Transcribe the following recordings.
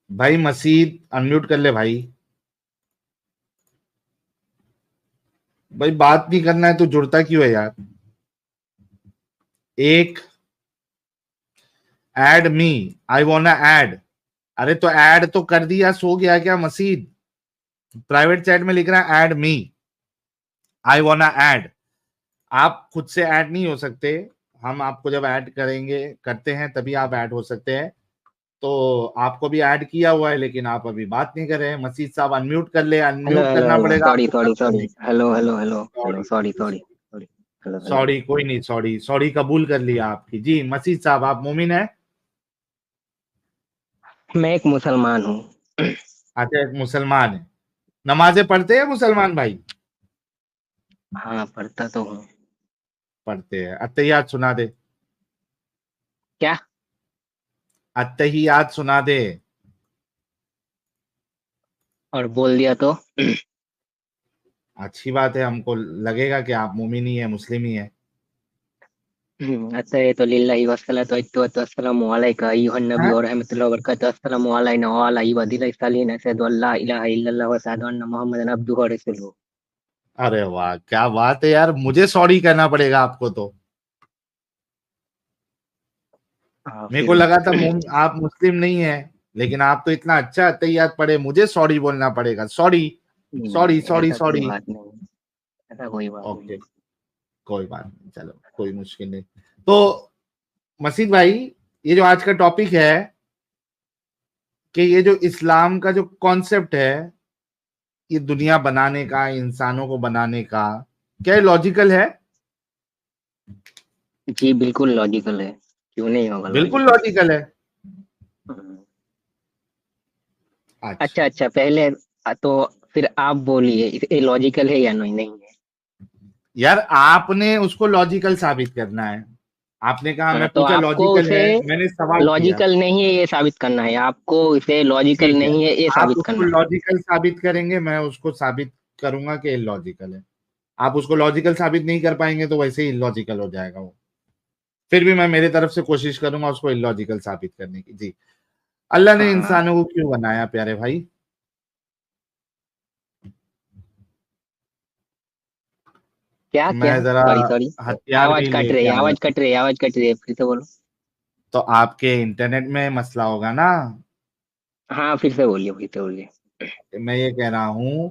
भाई मसीद अनम्यूट कर ले भाई। भाई बात नहीं करना है तो जुड़ता क्यों है यार। एक ऐड मी, आई वांना ऐड। अरे तो ऐड तो कर दिया, सो गया क्या मसीद। प्राइवेट चैट में लिख रहा है ऐड मी, आई वांना ऐड। आप खुद से ऐड नहीं हो सकते। हम आपको जब ऐड करेंगे करते हैं तभी आप ऐड हो सकते हैं। तो आपको भी ऐड किया हुआ है लेकिन आप अभी बात नहीं कर रहे हैं। मसीद साहब अनम्यूट कर ले, हेलो अनम्यूट हेलो करना हेलो, पड़ेगा सॉरी आपको सॉरी बात सॉरी, करने के हेलो हेलो हेलो लिए। Hello, sorry sorry sorry sorry sorry sorry, hello hello. Sorry, कोई नहीं, सॉरी सॉरी कबूल कर लिया आपकी। जी मसीद साहब, आप मोमिन है? मैं एक मुसलमान हूँ। अच्छा, एक मुसलमान है। नमाजें पढ़ते हैं मुसलमान भाई? हाँ, पढ़ता तो हूँ। पढ़ते हैं। अत्तहियात सुना दे। क्या? अत्तहियात सुना दे। और बोल दिया तो? अच्छी बात है, हमको लगेगा कि आप मोमिन ही है, मुस्लिम ही है। अच्छा, ये तो लिल्लाहि वस्सलातु वस्सलामु अलैका अय्युहन नबी हाँ? और रहमतुल्लाहि व बरकातुहू, अस्सलामु अलैना व अला इबादिल्लाहि सालिहीन, अशहदु अल्ला इलाहा इल्लल्लाह व अशहदु अन्ना मुहम्मदन अब्दुहु व रसूलुहु। अरे वाह, क्या बात है यार, मुझे सॉरी कहना पड़ेगा आपको तो। हाँ, मेरे को फिर लगा था आप मुस्लिम नहीं है, लेकिन आप तो इतना अच्छा अत्तहियात पढ़े, मुझे सॉरी बोलना पड़ेगा। सॉरी सॉरी नहीं, सॉरी ऐसा कोई सॉरी। बात नहीं, ऐसा कोई बात ओके, नहीं। कोई बात नहीं, चलो कोई मुश्किल नहीं। तो मसीद भाई, ये जो आज का टॉपिक है कि ये जो इस्लाम का जो कॉन्सेप्ट है, ये दुनिया बनाने का, इंसानों को बनाने का, क्या लॉजिकल है? जी बिल्कुल लॉजिकल है, क्यों नहीं होगा बिल्कुल लॉजिकल। लॉजिकल है। अच्छा अच्छा, अच्छा, पहले तो फिर आप बोलिए, ये लॉजिकल है या नहीं? नहीं है। यार आपने उसको लॉजिकल साबित करना है। आपने कहा, हाँ, मैं तो पूछा आपको लॉजिकल उसे है, मैंने सवाल किया। लॉजिकल नहीं है ये साबित करना है, आपको इसे लॉजिकल ठीक है, नहीं है ये आप साबित उसको करना है। लॉजिकल साबित करेंगे, मैं उसको साबित करूंगा कि लॉजिकल है। आप उसको लॉजिकल साबित नहीं कर पाएंगे तो वैसे ही इलॉजिकल हो जाएगा वो। फिर भी मैं मेरे तरफ से कोशिश करूंगा उसको इलॉजिकल साबित करने की। जी, अल्लाह ने हाँ, इंसानों को क्यों बनाया प्यारे भाई? क्या क्या? मैं जरा सॉरी सॉरी, हथियार आवाज भी कट रही लेके है, आया आवाज था। कट रही है, आवाज कट रही है, फिर से बोलो। तो आपके इंटरनेट में मसला होगा ना। हाँ, फिर से बोलिए, फिर से बोलिए। मैं ये कह रहा हूं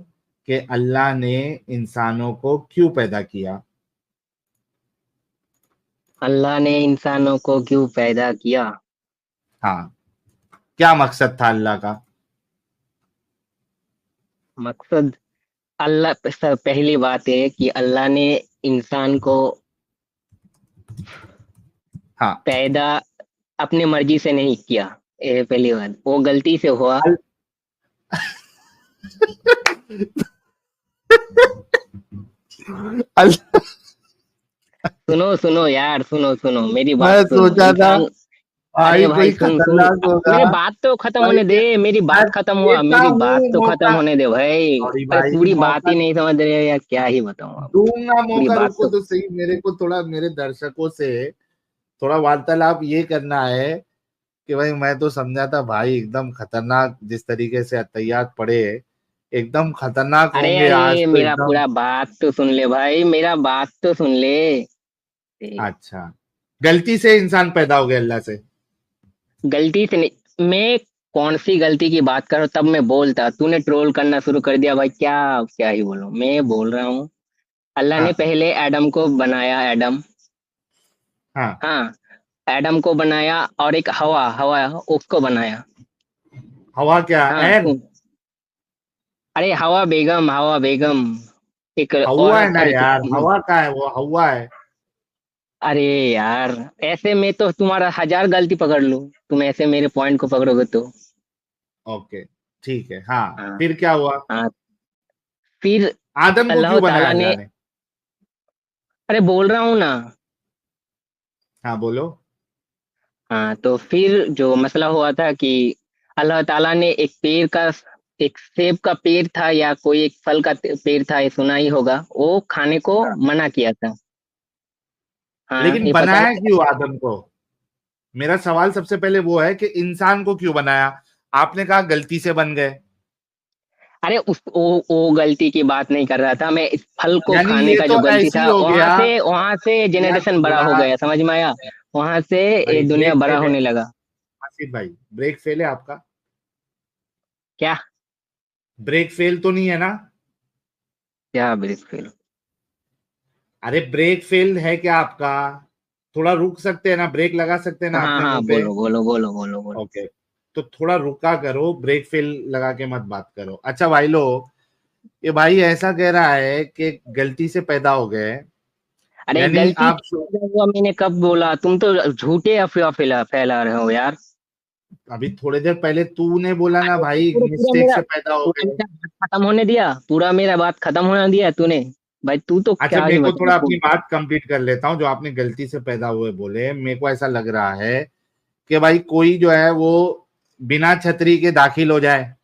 कि अल्लाह ने इंसानों को क्यों पैदा किया? अल्लाह ने इंसानों को क्यों पैदा किया? हाँ, क्या मकसद था अल्लाह का? मकसद, पहली बात है कि अल्लाह ने इंसान को हाँ। पैदा अपनी मर्जी से नहीं किया। ये पहली बात, वो गलती से हुआ। अल... अल... सुनो सुनो यार, सुनो सुनो, मेरी बात मैं सुनो। सोचा था इंसान, अरे भाई भाई कोई सुन सुन, खतरनाक होगा। मेरे बात तो खत्म भाई होने दे, मेरी मैं बात खत्म हुआ, देता मेरी हूँ बात तो खत्म मौका। होने दे भाई। सॉरी अरे भाई, पूरी बात मौका ही नहीं समझ रहे यार, क्या ही बताऊं अब। दूंगा, पूरी मौका, बात रुको तो, तो सही। मेरे को थोड़ा मेरे दर्शकों से थोड़ा वार्तालाप ये करना है कि भाई मैं तो समझा था भाई एकदम खतरनाक, जिस तरीके से अत्तहियात पढ़े एकदम खतरनाक अरे होंगे, आज अरे तो मेरा एकदम। पूरा बात तो सुन ले भाई, मेरा बात तो सुन ले। अच्छा, गलती से इंसान पैदा हो गया अल्लाह से? गलती से नहीं, मैं कौन सी गलती की बात करूं? तब मैं बोलता, तूने ट्रोल करना शुरू कर दिया भाई, क्या क्या ही बोलूं, मैं बोल रहा हूँ। अल्लाह ने हाँ पहले एडम को बनाया, एडम। हाँ। हाँ, एडम को बनाया, और एक हवा, हवा उसको बनाया। हवा क्या हाँ एन? सुन, अरे हवा बेगम, हवा बेगम, एक हवा है औरत, ना अरे यार, हवा का है वो, हवा है। अरे यार, ऐसे में तो तुम्हारा हजार गलती पकड़ लो, तुम ऐसे मेरे पॉइंट को पकड़ोगे तो। ओके, ठीक है। हाँ, हाँ फिर क्या हुआ? हाँ, फिर आदम को अल्लाह क्यों बनाया ताला ने, अल्लाह ने? अरे बोल रहा हूँ ना। हाँ बोलो। हाँ, तो फिर जो मसला हुआ था कि अल्लाह ताला ने एक पेड़ का, एक सेब का पेड़ था या कोई एक फल का पेड़ था, ये सुना ही होगा, वो खाने को हाँ। मना किया था। हाँ, लेकिन ये पता बनाया है। क्यों आदम को? मेरा सवाल सबसे पहले वो है कि इंसान को क्यों बनाया? आपने कहा गलती से बन गए, अरे वो गलती की बात नहीं कर रहा था मैं, इस फल को यानी खाने ये का जो तो गलती ऐसी था, हो गया वहां से यार। जनरेशन बड़ा थोड़ा हो गया, समझ में आया? वहां से ये भाई दुनिया ब्रेक बड़ा फेल है होने लगा। आसिफ भाई, ब्रेक फेल है आपका? क्या? ब्रेक फेल तो नहीं है ना? क्या ब्रेक फेल? अरे ब्रेक फेल है क्या आपका? थोड़ा रुक सकते हैं ना, ब्रेक लगा सकते हैं ना हाँ अपने हाँ, मुंह पे? बोलो बोलो बोलो बोलो बोलो। ओके, तो थोड़ा रुका करो, ब्रेक फेल लगा के मत बात करो। अच्छा भाई लोग, ये भाई ऐसा कह रहा है कि गलती से पैदा हो गए, अरे यानी गलती आप से पैदा हुआ मैंने कब बोला? तुम तो झूठे अफवाह फैला रहे हो यार। अभी थोड़ी देर पहले तूने बोला ना अरे भाई पूरा पूरा मिस्टेक मेरा से पैदा हो पूरा गए। मेरा बात खत्म होने दिया, पूरा मेरा बात खत्म होने दिया तूने। भाई तू तो अच्छा, क्या मेरे ही को बता थोड़ा तू। अपनी बात कंप्लीट कर लेता हूँ। जो आपने गलती से पैदा हुए बोले, मेरे को ऐसा लग रहा है कि भाई कोई जो है वो बिना छतरी के दाखिल हो जाए,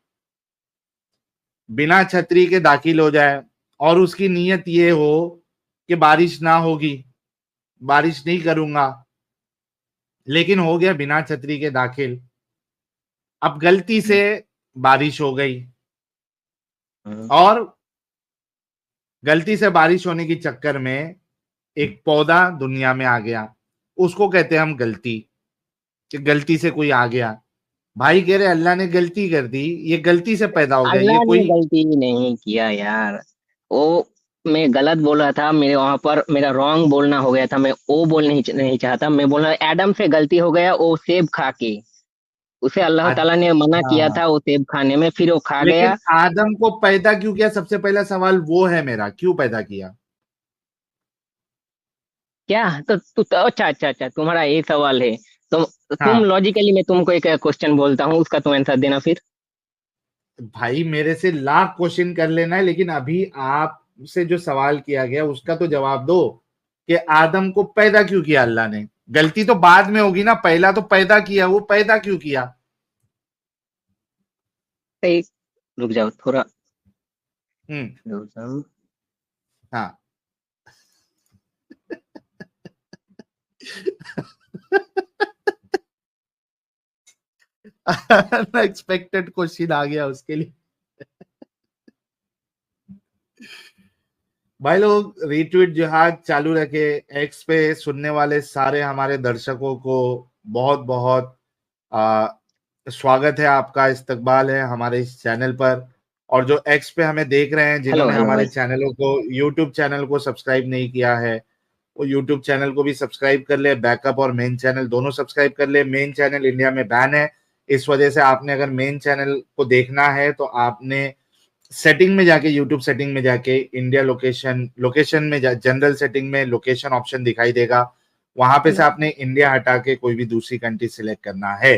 बिना छतरी के दाखिल हो जाए, और उसकी नीयत ये हो कि बारिश ना होगी, बारिश नहीं करूंगा, लेकिन हो गया बिना छतरी के दाखिल। अब गलती से बारिश हो गई, हम्म। और गलती से बारिश होने के चक्कर में एक पौधा दुनिया में आ गया, उसको कहते हैं हम गलती, कि गलती से कोई आ गया। भाई कह रहे अल्लाह ने गलती कर दी, ये गलती से पैदा हो गया, ये अल्लाह ने कोई। गलती नहीं किया यार। वो मैं गलत बोला था, मेरे वहां पर मेरा रॉन्ग बोलना हो गया था। मैं वो बोल नहीं चाहता, मैं बोला एडम से गलती हो गया वो सेब खा के। उसे अल्लाह ताला ने मना अच्छा, किया था वो सेब खाने में, फिर वो खा लेकिन गया। आदम को पैदा क्यों किया? सबसे पहला सवाल वो है मेरा, क्यों पैदा किया? क्या? तो अच्छा अच्छा अच्छा, तुम्हारा ये सवाल है। तुम हाँ लॉजिकली, मैं तुमको एक क्वेश्चन बोलता हूँ, उसका तुम आंसर देना फिर। भाई, मेरे से लाख क्वेश्चन कर लेना है, लेकिन अभी आपसे जो सवाल किया गया उसका तो जवाब दो, कि आदम को पैदा क्यों किया अल्लाह ने? गलती तो बाद में होगी ना, पहला तो पैदा किया, वो पैदा क्यों किया? एक, रुक जाओ थोड़ा। हम्म। रुक जाओ। हाँ। अनएक्सपेक्टेड क्वेश्चन आ गया उसके लिए। भाई लोग, रीट्वीट जिहाद चालू रखे। एक्स पे सुनने वाले सारे हमारे दर्शकों को बहुत बहुत आ, स्वागत है, आपका इस्तकबाल है हमारे इस चैनल पर। और जो एक्स पे हमें देख रहे हैं, हेलो जिन्होंने हेलो हमारे भाई। चैनलों को, यूट्यूब चैनल को सब्सक्राइब नहीं किया है, वो यूट्यूब चैनल को भी सब्सक्राइब कर ले। बैकअप और मेन चैनल दोनों सब्सक्राइब कर ले। मेन चैनल इंडिया में बैन है, इस वजह से आपने अगर मेन चैनल को देखना है तो आपने सेटिंग में जाके, यूट्यूब सेटिंग में जाके, इंडिया लोकेशन, लोकेशन में जनरल सेटिंग में लोकेशन ऑप्शन दिखाई देगा, वहां पे से आपने इंडिया हटा के कोई भी दूसरी कंट्री सिलेक्ट करना है।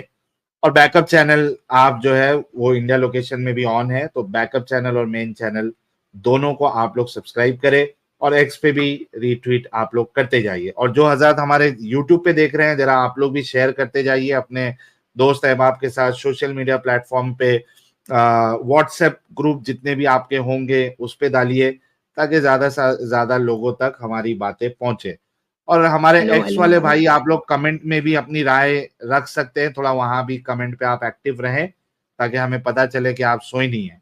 और बैकअप चैनल आप जो है वो इंडिया लोकेशन में भी ऑन है, तो बैकअप चैनल और मेन चैनल दोनों को आप लोग सब्सक्राइब करें। और एक्स पे भी रीट्वीट आप लोग करते जाइए, और जो हजरत हमारे यूट्यूब पे देख रहे हैं, जरा आप लोग भी शेयर करते जाइए अपने दोस्त अहबाब के साथ, सोशल मीडिया प्लेटफॉर्म पे, व्हाट्सएप ग्रुप जितने भी आपके होंगे उस पे डालिए, ताकि ज्यादा से ज्यादा लोगों तक हमारी बातें पहुंचे। और हमारे हेलो एक्स हेलो वाले हेलो। भाई, आप लोग कमेंट में भी अपनी राय रख सकते हैं, थोड़ा वहां भी कमेंट पे आप एक्टिव रहें, ताकि हमें पता चले कि आप सोए नहीं है।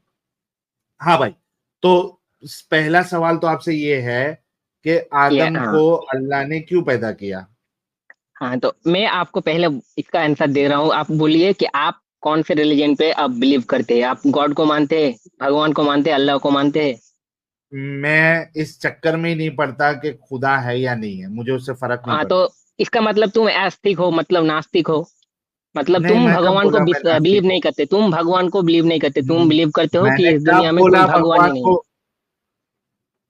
हाँ भाई, तो पहला सवाल तो आपसे ये है कि ये आदम हाँ। को अल्लाह ने क्यों पैदा किया? हाँ तो मैं आपको पहले इसका आंसर दे रहा हूँ, आप बोलिए कि आप कौन से रिलीजन पे आप बिलीव करते हैं? आप गॉड को मानते हैं, भगवान को मानते हैं, अल्लाह को मानते हैं? मैं इस चक्कर में ही नहीं पड़ता कि खुदा है या नहीं है, मुझे उससे फर्क नहीं हाँ पड़ता। तो इसका मतलब तुम आस्तिक हो, मतलब नास्तिक हो। मतलब नहीं, तुम मैं कब भगवान को बोला मैं नास्तिक बिलीव हूँ? नहीं करते, तुम भगवान को बिलीव नहीं करते, तुम बिलीव करते हो कि मैंने इस कब दुनिया में कोई बोला भगवान ही भगवान नहीं है। को?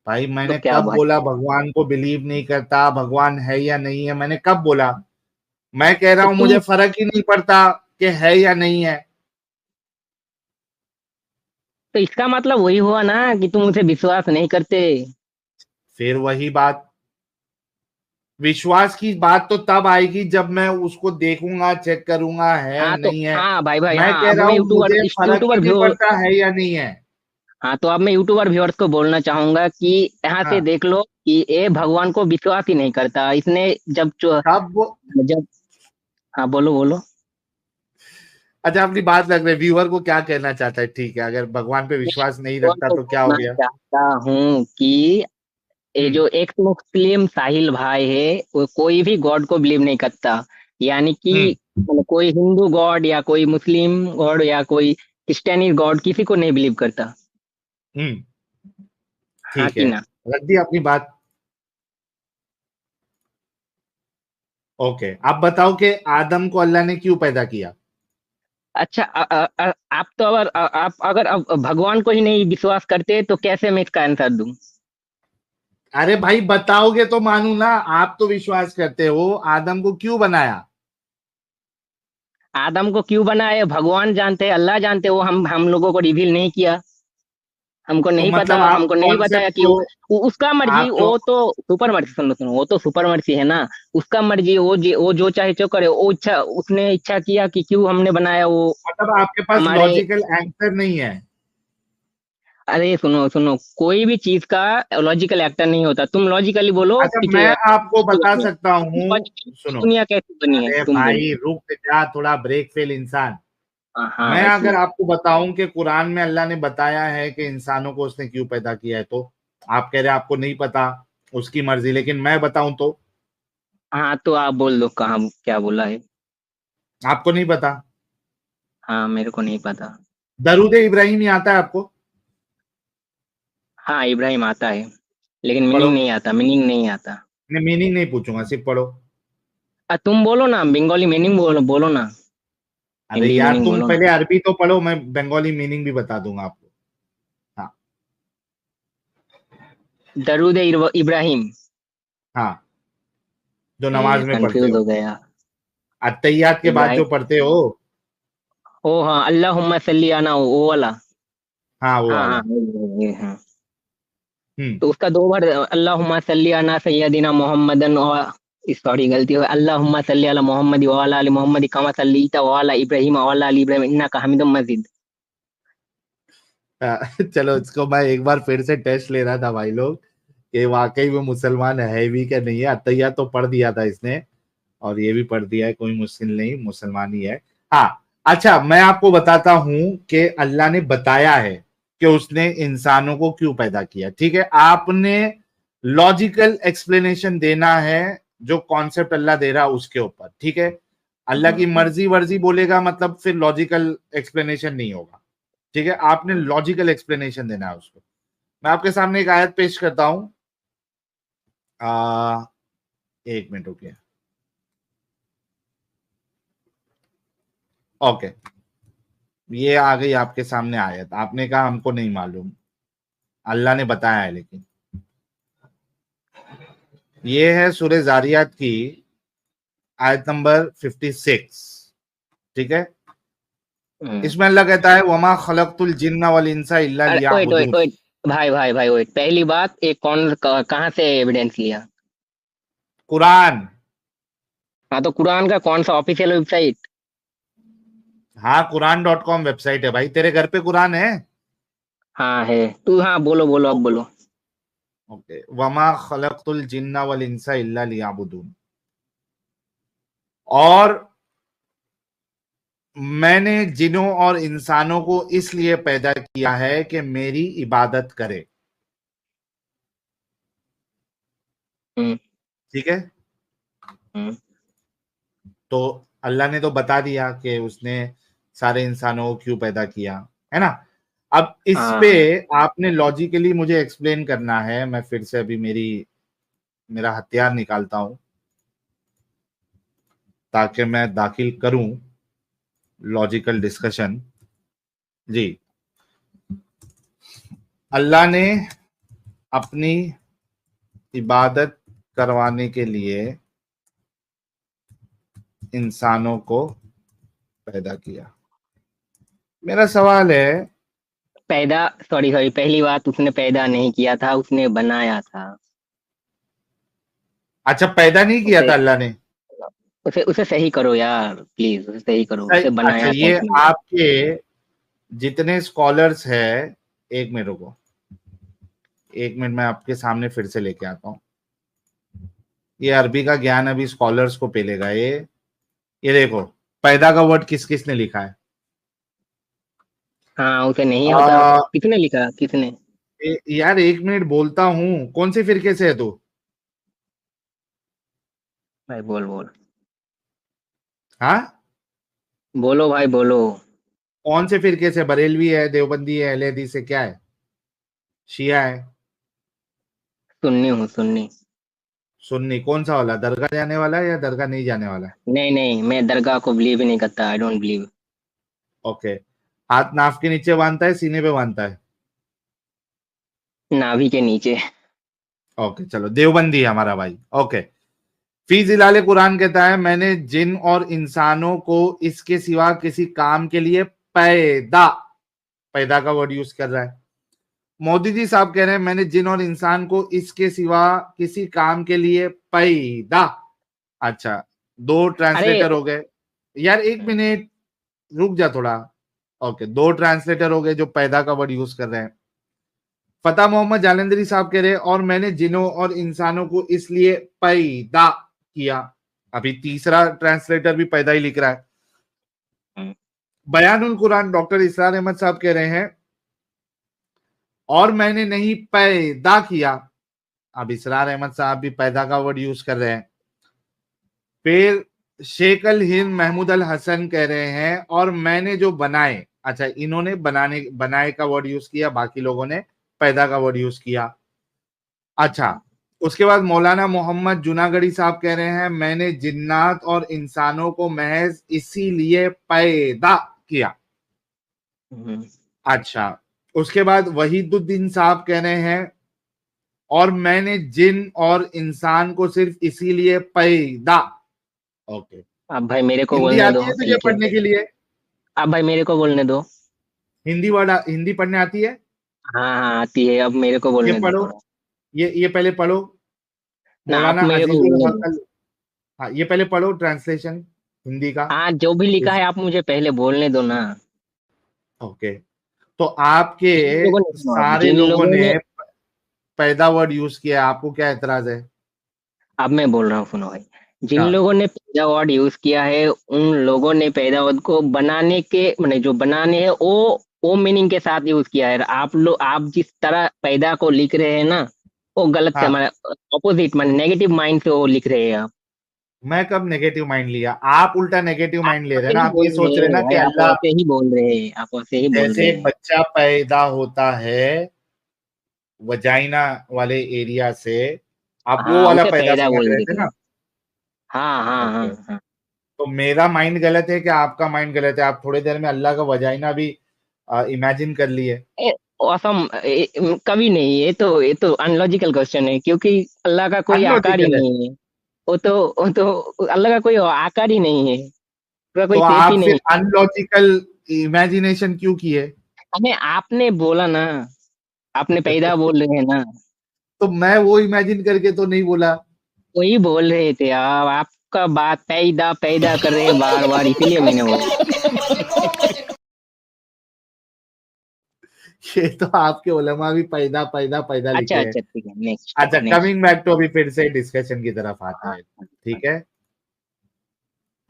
भाई तो मैंने क्या कब भाई? बोला भगवान को बिलीव नहीं करता, भगवान है या नहीं है, मैंने कब बोला? मैं कह रहा तो हूं तुम मुझे फर्क ही नहीं पड़ता कि है या नहीं है। तो इसका मतलब वही हुआ ना कि तुम उसे विश्वास नहीं करते। फिर वही बात, विश्वास की बात तो तब आएगी जब मैं उसको देखूंगा, चेक करूंगा है हाँ तो नहीं है। हाँ भाई भाई, मैं हाँ कह अब रहा मैं हूं यूट्यूबर मुझे फर्क ही यूट्यूबर नहीं पड़ता है या नहीं है। हाँ तो अब मैं यूट्यूबर व्यूअर्स को बोलना चाहूंगा कि यहाँ से हाँ, देख लो कि ये भगवान को विश्वास ही नहीं करता। इसने जब तब वो जब हाँ बोलो बोलो। अच्छा अपनी बात लग रही है, व्यूअर को क्या कहना चाहता है? ठीक है, अगर भगवान पे विश्वास नहीं रखता तो तो क्या हो बोलना गया? चाहता हूँ कि ये हम्म जो एक मुस्लिम साहिल भाई है वो कोई भी गॉड को बिलीव नहीं करता, यानी कि हम्म मतलब कोई हिंदू गॉड या कोई मुस्लिम गॉड या कोई क्रिस्टियनी गॉड किसी को नहीं बिलीव करता। हम्म हाँ ठीक कि है, ना? रख दी अपनी बात। ओके, आप बताओ कि आदम को अल्लाह ने क्यों पैदा किया? अच्छा आप तो अगर आप अगर अब भगवान को ही नहीं विश्वास करते तो कैसे मैं इसका आंसर दूं? अरे भाई बताओगे तो मानू ना, आप तो विश्वास करते हो, आदम को क्यों बनाया? आदम को क्यों बनाए भगवान जानते हैं, अल्लाह जानते हैं, वो हम लोगों को रिवील नहीं किया। हमको तो नहीं पता, मतलब आप हमको नहीं कॉन्सेप्ट बताया कि को, उसका मर्जी, आप जो, वो तो सुपर मर्जी, सुनो सुनो, वो तो सुपर मर्जी है ना। उसका मर्जी, वो जो चाहे जो करे, वो इच्छा उसने इच्छा किया कि क्यों हमने बनाया वो। मतलब आपके पास हमारे, लॉजिकल आंसर नहीं है? अरे सुनो सुनो, कोई भी चीज का लॉजिकल एक्टर नहीं होता। तुम लॉजिकली बोलो अच्छा पीछे मैं आपको पीछे बता बनिए। सकता हूँ, सुनो, दुनिया कैसी बनी है अरे तुम बोलो। भाई रुक जा, थोड़ा ब्रेक फेल इंसान। हाँ हाँ मैं भाई अगर प्लीज। आपको बताऊं कि कुरान में अल्लाह ने बताया है कि इंसानों को उसने क्यों पैदा किया है, तो आप कह रहे हैं आपको नहीं पता, उसकी मर्जी, लेकिन मैं बताऊं तो हाँ तो आप बोल दो कहाँ क्या बोला है। आपको नहीं पता। हाँ मेरे को नहीं पता। दरूद इब्राहिम ही आता है आपको? हाँ इब्राहिम आता है, लेकिन पढ़ो। मीनिंग नहीं आता, मीनिंग नहीं आता। मैं मीनिंग नहीं पूछूंगा, सिर्फ पढ़ो। तुम बोलो ना, बंगाली मीनिंग बोलो, बोलो ना। अरे हिंदी यार मीनिंग तुम बोलो ना। पहले अरबी तो पढ़ो, मैं बंगाली मीनिंग भी बता दूंगा आपको। हाँ दरूद इब्राहिम। हाँ, जो ये नमाज में पढ़ते कंफ्यूज हो, हो गया। अत्तहियात के बाद जो इब्राहिम, पढ़ते हो। ओ हाँ, अल्लाहुम्मा सल्ली आना, वो वाला। हाँ वो हाँ हाँ वाला। ये हाँ। हम्म तो उसका दो बार अल्लाहुम्मा सल्ली आना सय्यदिना मोहम्मदन, और सॉरी गलती हो, अल्लाहुम्मा सल्ली अला मोहम्मद व अला आलि मोहम्मद कमा सल्लीता व अला इब्राहिम व अला आलि इब्राहिम इन्नका हमीदुम मजीद। चलो इसको मैं एक बार फिर से टेस्ट ले रहा था भाई लोग, कि वाकई में मुसलमान है भी क्या नहीं है। अत्तहियात तो पढ़ दिया था इसने, और ये भी पढ़ दिया है, कोई मुस्लिम नहीं, मुसलमान ही है। हाँ, अच्छा मैं आपको बताता हूं कि अल्लाह ने बताया है कि उसने इंसानों को क्यों पैदा किया। ठीक है, आपने लॉजिकल एक्सप्लेनेशन देना है, जो कॉन्सेप्ट अल्लाह दे रहा है उसके ऊपर। ठीक है, अल्लाह की मर्जी वर्जी बोलेगा मतलब फिर लॉजिकल एक्सप्लेनेशन नहीं होगा। ठीक है, आपने लॉजिकल एक्सप्लेनेशन देना है उसको। मैं आपके सामने एक आयत पेश करता हूं। एक मिनट रुकिए। ओके, ये आ गई आपके सामने आयत। आपने कहा हमको नहीं मालूम, अल्लाह ने बताया है, लेकिन ये है सूरह जारियात की आयत नंबर 56। ठीक है, इसमें अल्लाह कहता है वमा खलकतुल जिन्ना वल इंसा इल्ला अरे वेट वेट लियाबुदून। वेट, भाई भाई भाई वेट, पहली बात, एक कहाँ से एविडेंस लिया? कुरान। हाँ तो कुरान का कौन सा ऑफिशियल वेबसाइट? हाँ कुरान.com वेबसाइट है भाई, तेरे घर पे कुरान है? हाँ है। तू हाँ बोलो बोलो, अब बोलो। ओके, वमा खलकतुल जिन्ना वल इंसा इल्ला लियाबुदून, और मैंने जिनों और इंसानों को इसलिए पैदा किया है कि मेरी इबादत करे। हम्म ठीक है, हम्म तो अल्लाह ने तो बता दिया कि उसने सारे इंसानों को क्यों पैदा किया, है ना। अब इस पे हाँ आपने लॉजिकली मुझे एक्सप्लेन करना है। मैं फिर से अभी मेरा हथियार निकालता हूं, ताकि मैं दाखिल करूं लॉजिकल डिस्कशन। जी, अल्लाह ने अपनी इबादत करवाने के लिए इंसानों को पैदा किया। मेरा सवाल है, पैदा, सॉरी सॉरी, पहली बात, उसने पैदा नहीं किया था, उसने बनाया था। अच्छा पैदा नहीं किया उसे था अल्लाह ने? उसे उसे सही करो यार प्लीज, उसे सही करो, उसे अच्छा बनाया था ये उसने। आपके जितने स्कॉलर्स है, एक मिनट रुको, एक मिनट मैं आपके सामने फिर से लेके आता हूँ। ये अरबी का ज्ञान अभी स्कॉलर्स को पेलेगा। ये देखो, पैदा का वर्ड किस किस ने लिखा है। हाँ उसे नहीं होता। आ, किसने लिखा, किसने? यार 1 मिनट बोलता हूँ, कौन से फिरके से है तू? भाई बोल बोल। हाँ, बोलो भाई बोलो। कौन से फिरके से? बरेलवी है, देवबंदी है, अहले हदीस है, क्या है? शिया है? सुन्नी हूँ सुन्नी। सुन्नी? कौन सा वाला, दरगाह जाने वाला है या दरगाह नहीं जाने वाला? नहीं नहीं, मैं दरगाह को बिलीव ही नहीं करता, आई डोंट बिलीव। ओके। हाथ नाफ के नीचे बांधता है, सीने पे बांधता है? नाभि के नीचे। ओके चलो, देवबंदी है हमारा भाई। ओके। फी जिलाल कुरान कहता है, मैंने जिन और इंसानों को इसके सिवा किसी काम के लिए पैदा, पैदा का वर्ड यूज कर रहा है। मोदी जी साहब कह रहे हैं, मैंने जिन और इंसान को इसके सिवा किसी काम के लिए पैदा। अच्छा, 2 अरे ट्रांसलेटर हो गए। यार 1 मिनट रुक जा थोड़ा। ओके, 2 ट्रांसलेटर हो गए जो पैदा का वर्ड यूज कर रहे हैं। फतेह मोहम्मद जालंधरी साहब कह रहे हैं, और मैंने जिनों और इंसानों को इसलिए पैदा किया। अभी तीसरा ट्रांसलेटर भी पैदा ही लिख रहा है। बयानुल कुरान डॉक्टर इसरार अहमद साहब कह रहे हैं, और मैंने नहीं पैदा किया। अब इसरार अहमद साहब भी पैदा का वर्ड यूज कर रहे हैं। फिर शेख अल हिंद महमूद अल हसन कह रहे हैं, और मैंने जो बनाए। अच्छा, इन्होंने बनाए का वर्ड यूज किया, बाकी लोगों ने पैदा का वर्ड यूज किया। अच्छा, उसके बाद मौलाना मोहम्मद जूनागढ़ी साहब कह रहे हैं, मैंने जिन्नात और इंसानों को महज इसीलिए पैदा किया। अच्छा, उसके बाद वहीदुद्दीन साहब कह रहे हैं, और मैंने जिन और इंसान को सिर्फ इसीलिए पैदा। ओके। अब भाई मेरे को हिंदी बोलने दो, आती है तुझे ठीक है। पढ़ने के लिए? अब भाई मेरे को बोलने दो। हिंदी वर्ड, हिंदी पढ़ने आती है? हाँ हाँ आती है, अब मेरे को ये बोलने दो पढ़ो, थोड़ा। ये पहले पढ़ो। ना आप मौलाना मेरे को अजीजुल बोलने दो। हक। हाँ, ये पहले पढ़ो ट्रांसलेशन हिंदी का। हाँ जो भी लिखा है आप मुझे पहले बोलने दो ना। ओके। तो आपके जिन लोगों ने, सुनो आप, सारे जिन लोगों लोगों ने, ने पैदा वर्ड यूज किया, आपको क्या एतराज है? अब मैं बोल रहा हूँ सुनो भाई। जिन हाँ, लोगों ने पैदा वर्ड यूज किया है उन लोगों ने पैदा वर्ड को बनाने के माने जो बनाने हैं वो मीनिंग के साथ यूज किया है। आप लोग, आप जिस तरह पैदा को लिख रहे हैं ना, वो गलत है, हाँ। माने ऑपोजिट, माने नेगेटिव माइंड से वो लिख रहे हैं आप। मैं कब नेगेटिव माइंड लिया? आप उल्टा नेगेटिव आप माइंड ले रहे हैं वैसे ना। ही आप ये बोल रहे सोच रहे हैं हैं ना कि भाई, आप अल्लाह, वैसे ही बोल रहे हैं, आप वैसे ही बोल जैसे रहे एक हैं। बच्चा पैदा होता है वजाइना वाले एरिया से, आप वो हाँ वाला उसे पैदा पैदा समझ बोल रहे थे देते ना? हैं। हाँ हाँ हाँ ओके। हाँ। तो मेरा माइंड गलत है कि आपका माइंड गलत है? आप थोड़ी देर में अल्लाह का वजाइना भी इमेजिन कर लिए। ए, औसम कभी नहीं, ये तो अनलॉजिकल क्वेश्चन है, क्योंकि अल्लाह का कोई आकार ही अनलॉजिकल है। नहीं है। वो तो अल्लाह का कोई आकार ही नहीं है, उसका तो कोई शेप ही आप फिर नहीं। अनलॉजिकल इमेजिनेशन क्यों किए? हमें आपने बोला ना, आपने पैदा बोल रहे हैं ना, तो मैं वो इमेजिन करके तो नहीं बोला। वही बोल रहे थे आप, आपका बात पैदा पैदा कर रहे हैं बार बार, इसीलिए मैंने बोला। ये तो आपके उलमा भी पैदा पैदा पैदा अच्छा लिखे हैं। अच्छा ठीक है, नेक्स्ट अच्छा, नेक्स्ट। कमिंग बैक टू, अभी फिर से डिस्कशन की तरफ आते हाँ हैं। ठीक है।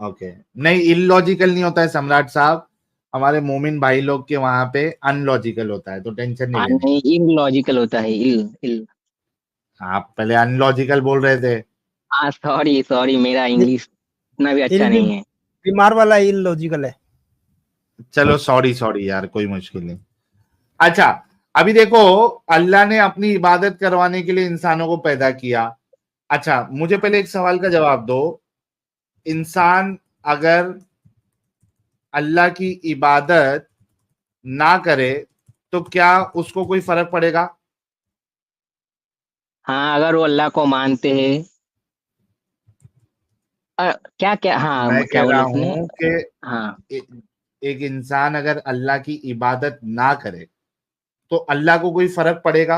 ओके। नहीं, इलॉजिकल नहीं होता है सम्राट साहब। हमारे मोमिन भाई लोग के वहां पे अनलॉजिकल होता है, तो टेंशन नहीं हाँ लेने नहीं, का। इलॉजिकल होता है, इल इल। आप पहले अनलॉजिकल बोल रहे थे। हाँ सॉरी सॉरी, मेरा इंग्लिश इतना भी इल अच्छा भी नहीं है। बीमार वाला इल लॉजिकल है। चलो सॉरी सॉरी यार, कोई मुश्किल नहीं। अच्छा, अभी देखो, अल्लाह ने अपनी इबादत करवाने के लिए इंसानों को पैदा किया। अच्छा, मुझे पहले एक सवाल का जवाब दो। इंसान अगर अल्लाह की इबादत ना करे तो क्या उसको कोई फर्क पड़ेगा? हाँ अगर वो अल्लाह को मानते हैं। क्या क्या, मैं हाँ क्या कह रहा बोले उसने? हूं कि हाँ ए- एक इंसान अगर अल्लाह की इबादत ना करे तो अल्लाह को कोई फर्क पड़ेगा?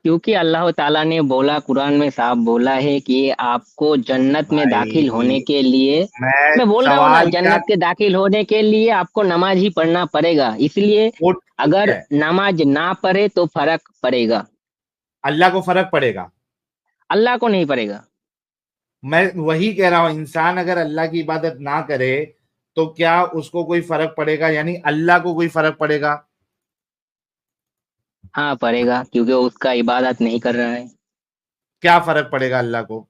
क्योंकि अल्लाह ताला ने बोला, कुरान में साफ बोला है कि आपको जन्नत में दाखिल होने भाई, के लिए, मैं मैं बोल रहा हूँ ना, सवाल क्या, जन्नत के दाखिल होने के लिए आपको नमाज ही पढ़ना पड़ेगा, इसलिए वो ठीक अगर है, नमाज ना पढ़े तो फर्क पड़ेगा। अल्लाह को फर्क पड़ेगा। अल्लाह को नहीं पड़ेगा। मैं वही कह रहा हूं, इंसान अगर अल्लाह की इबादत ना करे तो क्या उसको कोई फर्क पड़ेगा, यानी अल्लाह को कोई फर्क पड़ेगा? हाँ पड़ेगा, क्योंकि वो उसका इबादत नहीं कर रहा है। क्या फर्क पड़ेगा अल्लाह को?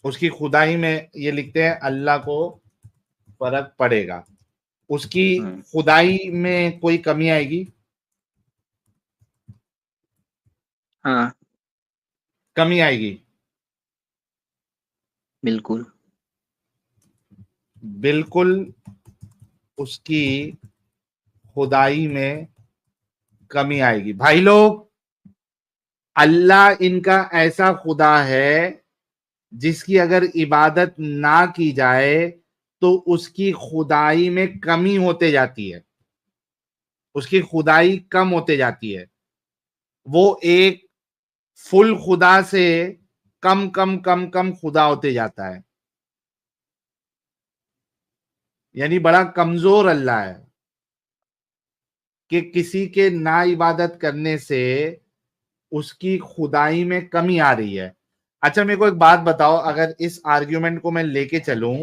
उसकी खुदाई में ये लिखते हैं अल्लाह को फर्क पड़ेगा। उसकी खुदाई में कोई कमी आएगी? हाँ कमी आएगी? बिल्कुल। बिल्कुल उसकी खुदाई में कमी आएगी। भाई लोग, अल्लाह इनका ऐसा खुदा है जिसकी अगर इबादत ना की जाए तो उसकी खुदाई में कमी होते जाती है, उसकी खुदाई कम होते जाती है। वो एक फुल खुदा से कम कम कम कम खुदा होते जाता है, यानी बड़ा कमजोर अल्लाह है कि किसी के ना इबादत करने से उसकी खुदाई में कमी आ रही है। अच्छा मेरे को एक बात बताओ, अगर इस आर्ग्यूमेंट को मैं लेके चलूं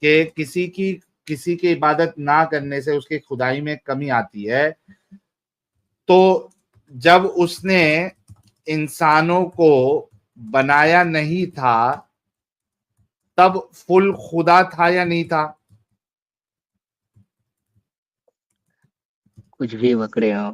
कि किसी की इबादत ना करने से उसकी खुदाई में कमी आती है, तो जब उसने इंसानों को बनाया नहीं था तब फुल खुदा था या नहीं था? कुछ भी बकरे हो।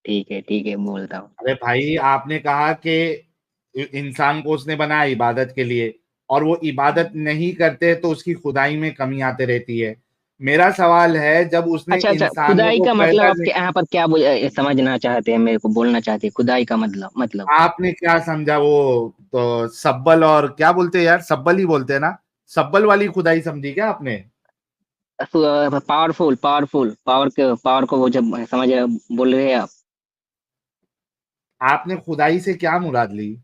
ठीक है बोलता हूँ। अरे भाई, आपने कहा कि इंसान को उसने बनाया इबादत के लिए, और वो इबादत नहीं करते तो उसकी खुदाई में कमी आते रहती है। मेरा सवाल है, जब उसने अच्छा, इंसानों खुदाई को का मतलब पैदा आप यहाँ पर क्या समझना चाहते हैं, मेरे को बोलना चाहते हैं खुदाई का मतलब। आपने क्या समझा? वो तो सब्बल, और क्या बोलते हैं यार, सब्बल ही बोलते हैं ना, सब्बल वाली खुदाई समझी क्या आपने? पावरफुल पावर को वो जब बोल रहे हैं आप। आपने खुदाई से क्या मुराद ली?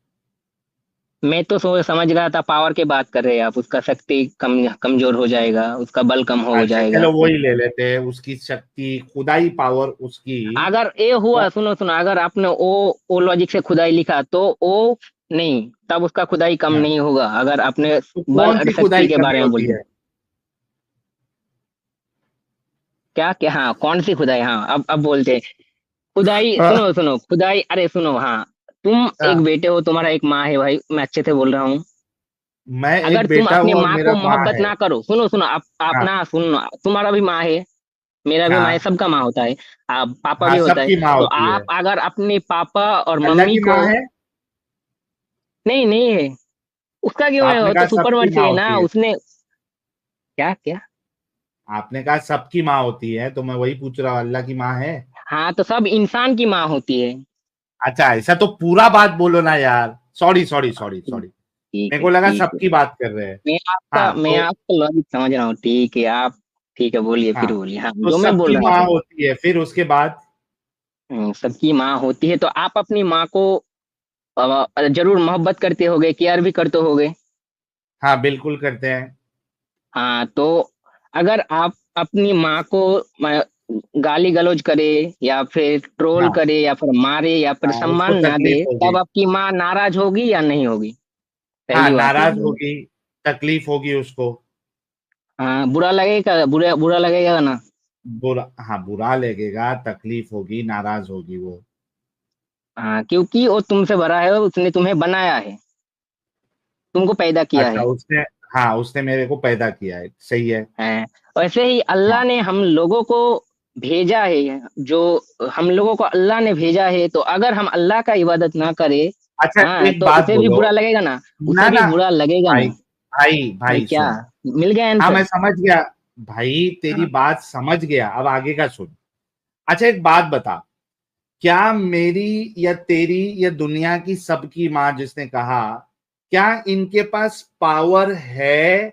मैं तो समझ रहा था पावर की बात कर रहे हैं आप, उसका शक्ति कमजोर हो जाएगा, उसका बल कम हो अच्छा जाएगा। चलो वही ले लेते हैं, उसकी शक्ति, खुदाई पावर उसकी। अगर ये हुआ, सुनो अगर आपने ओ लॉजिक से खुदाई लिखा तो ओ नहीं, तब उसका खुदाई कम हाँ, नहीं होगा। अगर आपने तो बल कौन और सी खुदाई शक्ति के कमी बारे में होती बोलते, है? क्या क्या, हाँ कौन सी खुदाई, हाँ अब बोलते हैं। खुदाई, हाँ, सुनो खुदाई, अरे सुनो, हाँ तुम एक हाँ, बेटे हो, तुम्हारा एक माँ है भाई, मैं अच्छे से बोल रहा हूँ। मैं अगर एक तुम बेटा अपनी हूँ और माँ मेरा को माँ मोहब्बत है। ना करो, सुनो आप हाँ, ना सुनो, तुम्हारा भी माँ है, मेरा भी माँ है, हाँ, सबका माँ होता है, पापा हाँ, भी होता है। सबकी माँ तो होती आप है। अगर अपने पापा और अल्लाह मम्मी की को, माँ है? नहीं है, उसका तो क्यों है, आपने वो तो कहा सबकी सुपर से माँ है ना होती है। उसने। क्या क्या, आपने कहा सबकी माँ होती है, तो मैं वही पूछ रहा हूँ, अल्लाह की माँ है? हाँ तो सब इंसान की माँ होती है। अच्छा, ऐसा तो पूरा बात बोलो ना यार। सॉरी सॉरी सॉरी सॉरी, मेरे को लगा ठीक है, सबकी बात कर रहे हैं। हाँ मैं तो, आपका लॉजिक समझ रहा हूँ, ठीक है आप, ठीक है बोलिए, हाँ फिर बोलिए, हाँ तो जो मैं बोल सबकी रहा माँ था। होती है, फिर उसके बाद? सबकी माँ होती है, तो आप अपनी माँ को जरूर मोहब्बत करते होगे, केयर भी करते होगे। हाँ बिल्कुल करते हैं। हाँ तो अगर आप अपनी माँ को गाली गलौज करे, या फिर ट्रोल हाँ, करे, या फिर मारे, या फिर हाँ उसको सम्मान ना तकलीफ दे, होगी। तब आपकी माँ नाराज होगी या नहीं होगी? हाँ पहली बात ये नाराज बोलो। होगी, तकलीफ होगी उसको। हाँ बुरा लगेगा, बुरा लगेगा ना। बुरा, हाँ बुरा लगेगा, तकलीफ होगी, नाराज होगी वो। हाँ क्योंकि वो तुमसे बड़ा है, उसने तुम्हें बनाया है, तुमको पैदा किया अच्छा है। उसने, हाँ उसने मेरे को पैदा किया है, सही है। हैं, वैसे ही हाँ, अल्लाह ने हम लोगों को भेजा है, जो हम लोगों को अल्लाह ने भेजा है, तो अगर हम अल्लाह का इबादत ना करें, अच्छा हाँ एक तो बात उसे भी बोलो। बुरा लगेगा ना, ना उसे भी ना, बुरा लगेगा भाई ना। भाई भाई भाई क्या, सुन। मिल गया हाँ मैं आंसर? समझ गया, भाई तेरी हाँ बात समझ गया, अब आगे का सुन। अच्छा एक बात बता, क्या मेरी या तेरी या दुनिया की सबकी माँ जिसने कहा, क्या इनके पास पावर है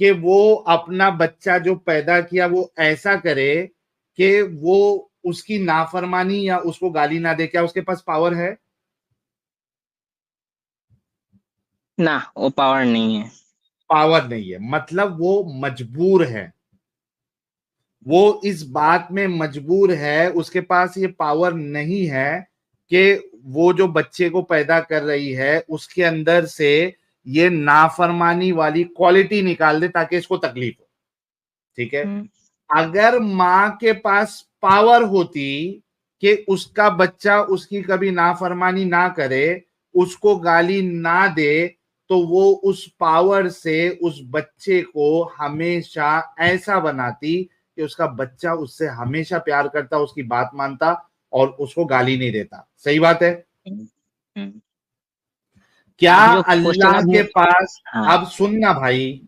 कि वो अपना बच्चा जो पैदा किया वो ऐसा करे कि वो उसकी नाफरमानी या उसको गाली ना दे? क्या उसके पास पावर है? ना, वो पावर नहीं है। पावर नहीं है, मतलब वो मजबूर है, वो इस बात में मजबूर है, उसके पास ये पावर नहीं है कि वो जो बच्चे को पैदा कर रही है उसके अंदर से ये नाफरमानी वाली क्वालिटी निकाल दे ताकि इसको तकलीफ हो। ठीक है। अगर माँ के पास पावर होती कि उसका बच्चा उसकी कभी नाफरमानी ना करे, उसको गाली ना दे, तो वो उस पावर से उस बच्चे को हमेशा ऐसा बनाती कि उसका बच्चा उससे हमेशा प्यार करता, उसकी बात मानता और उसको गाली नहीं देता। सही बात है। क्या अब जो क्वेश्चन अल्लाह अब के पास, हाँ अब सुनना भाई,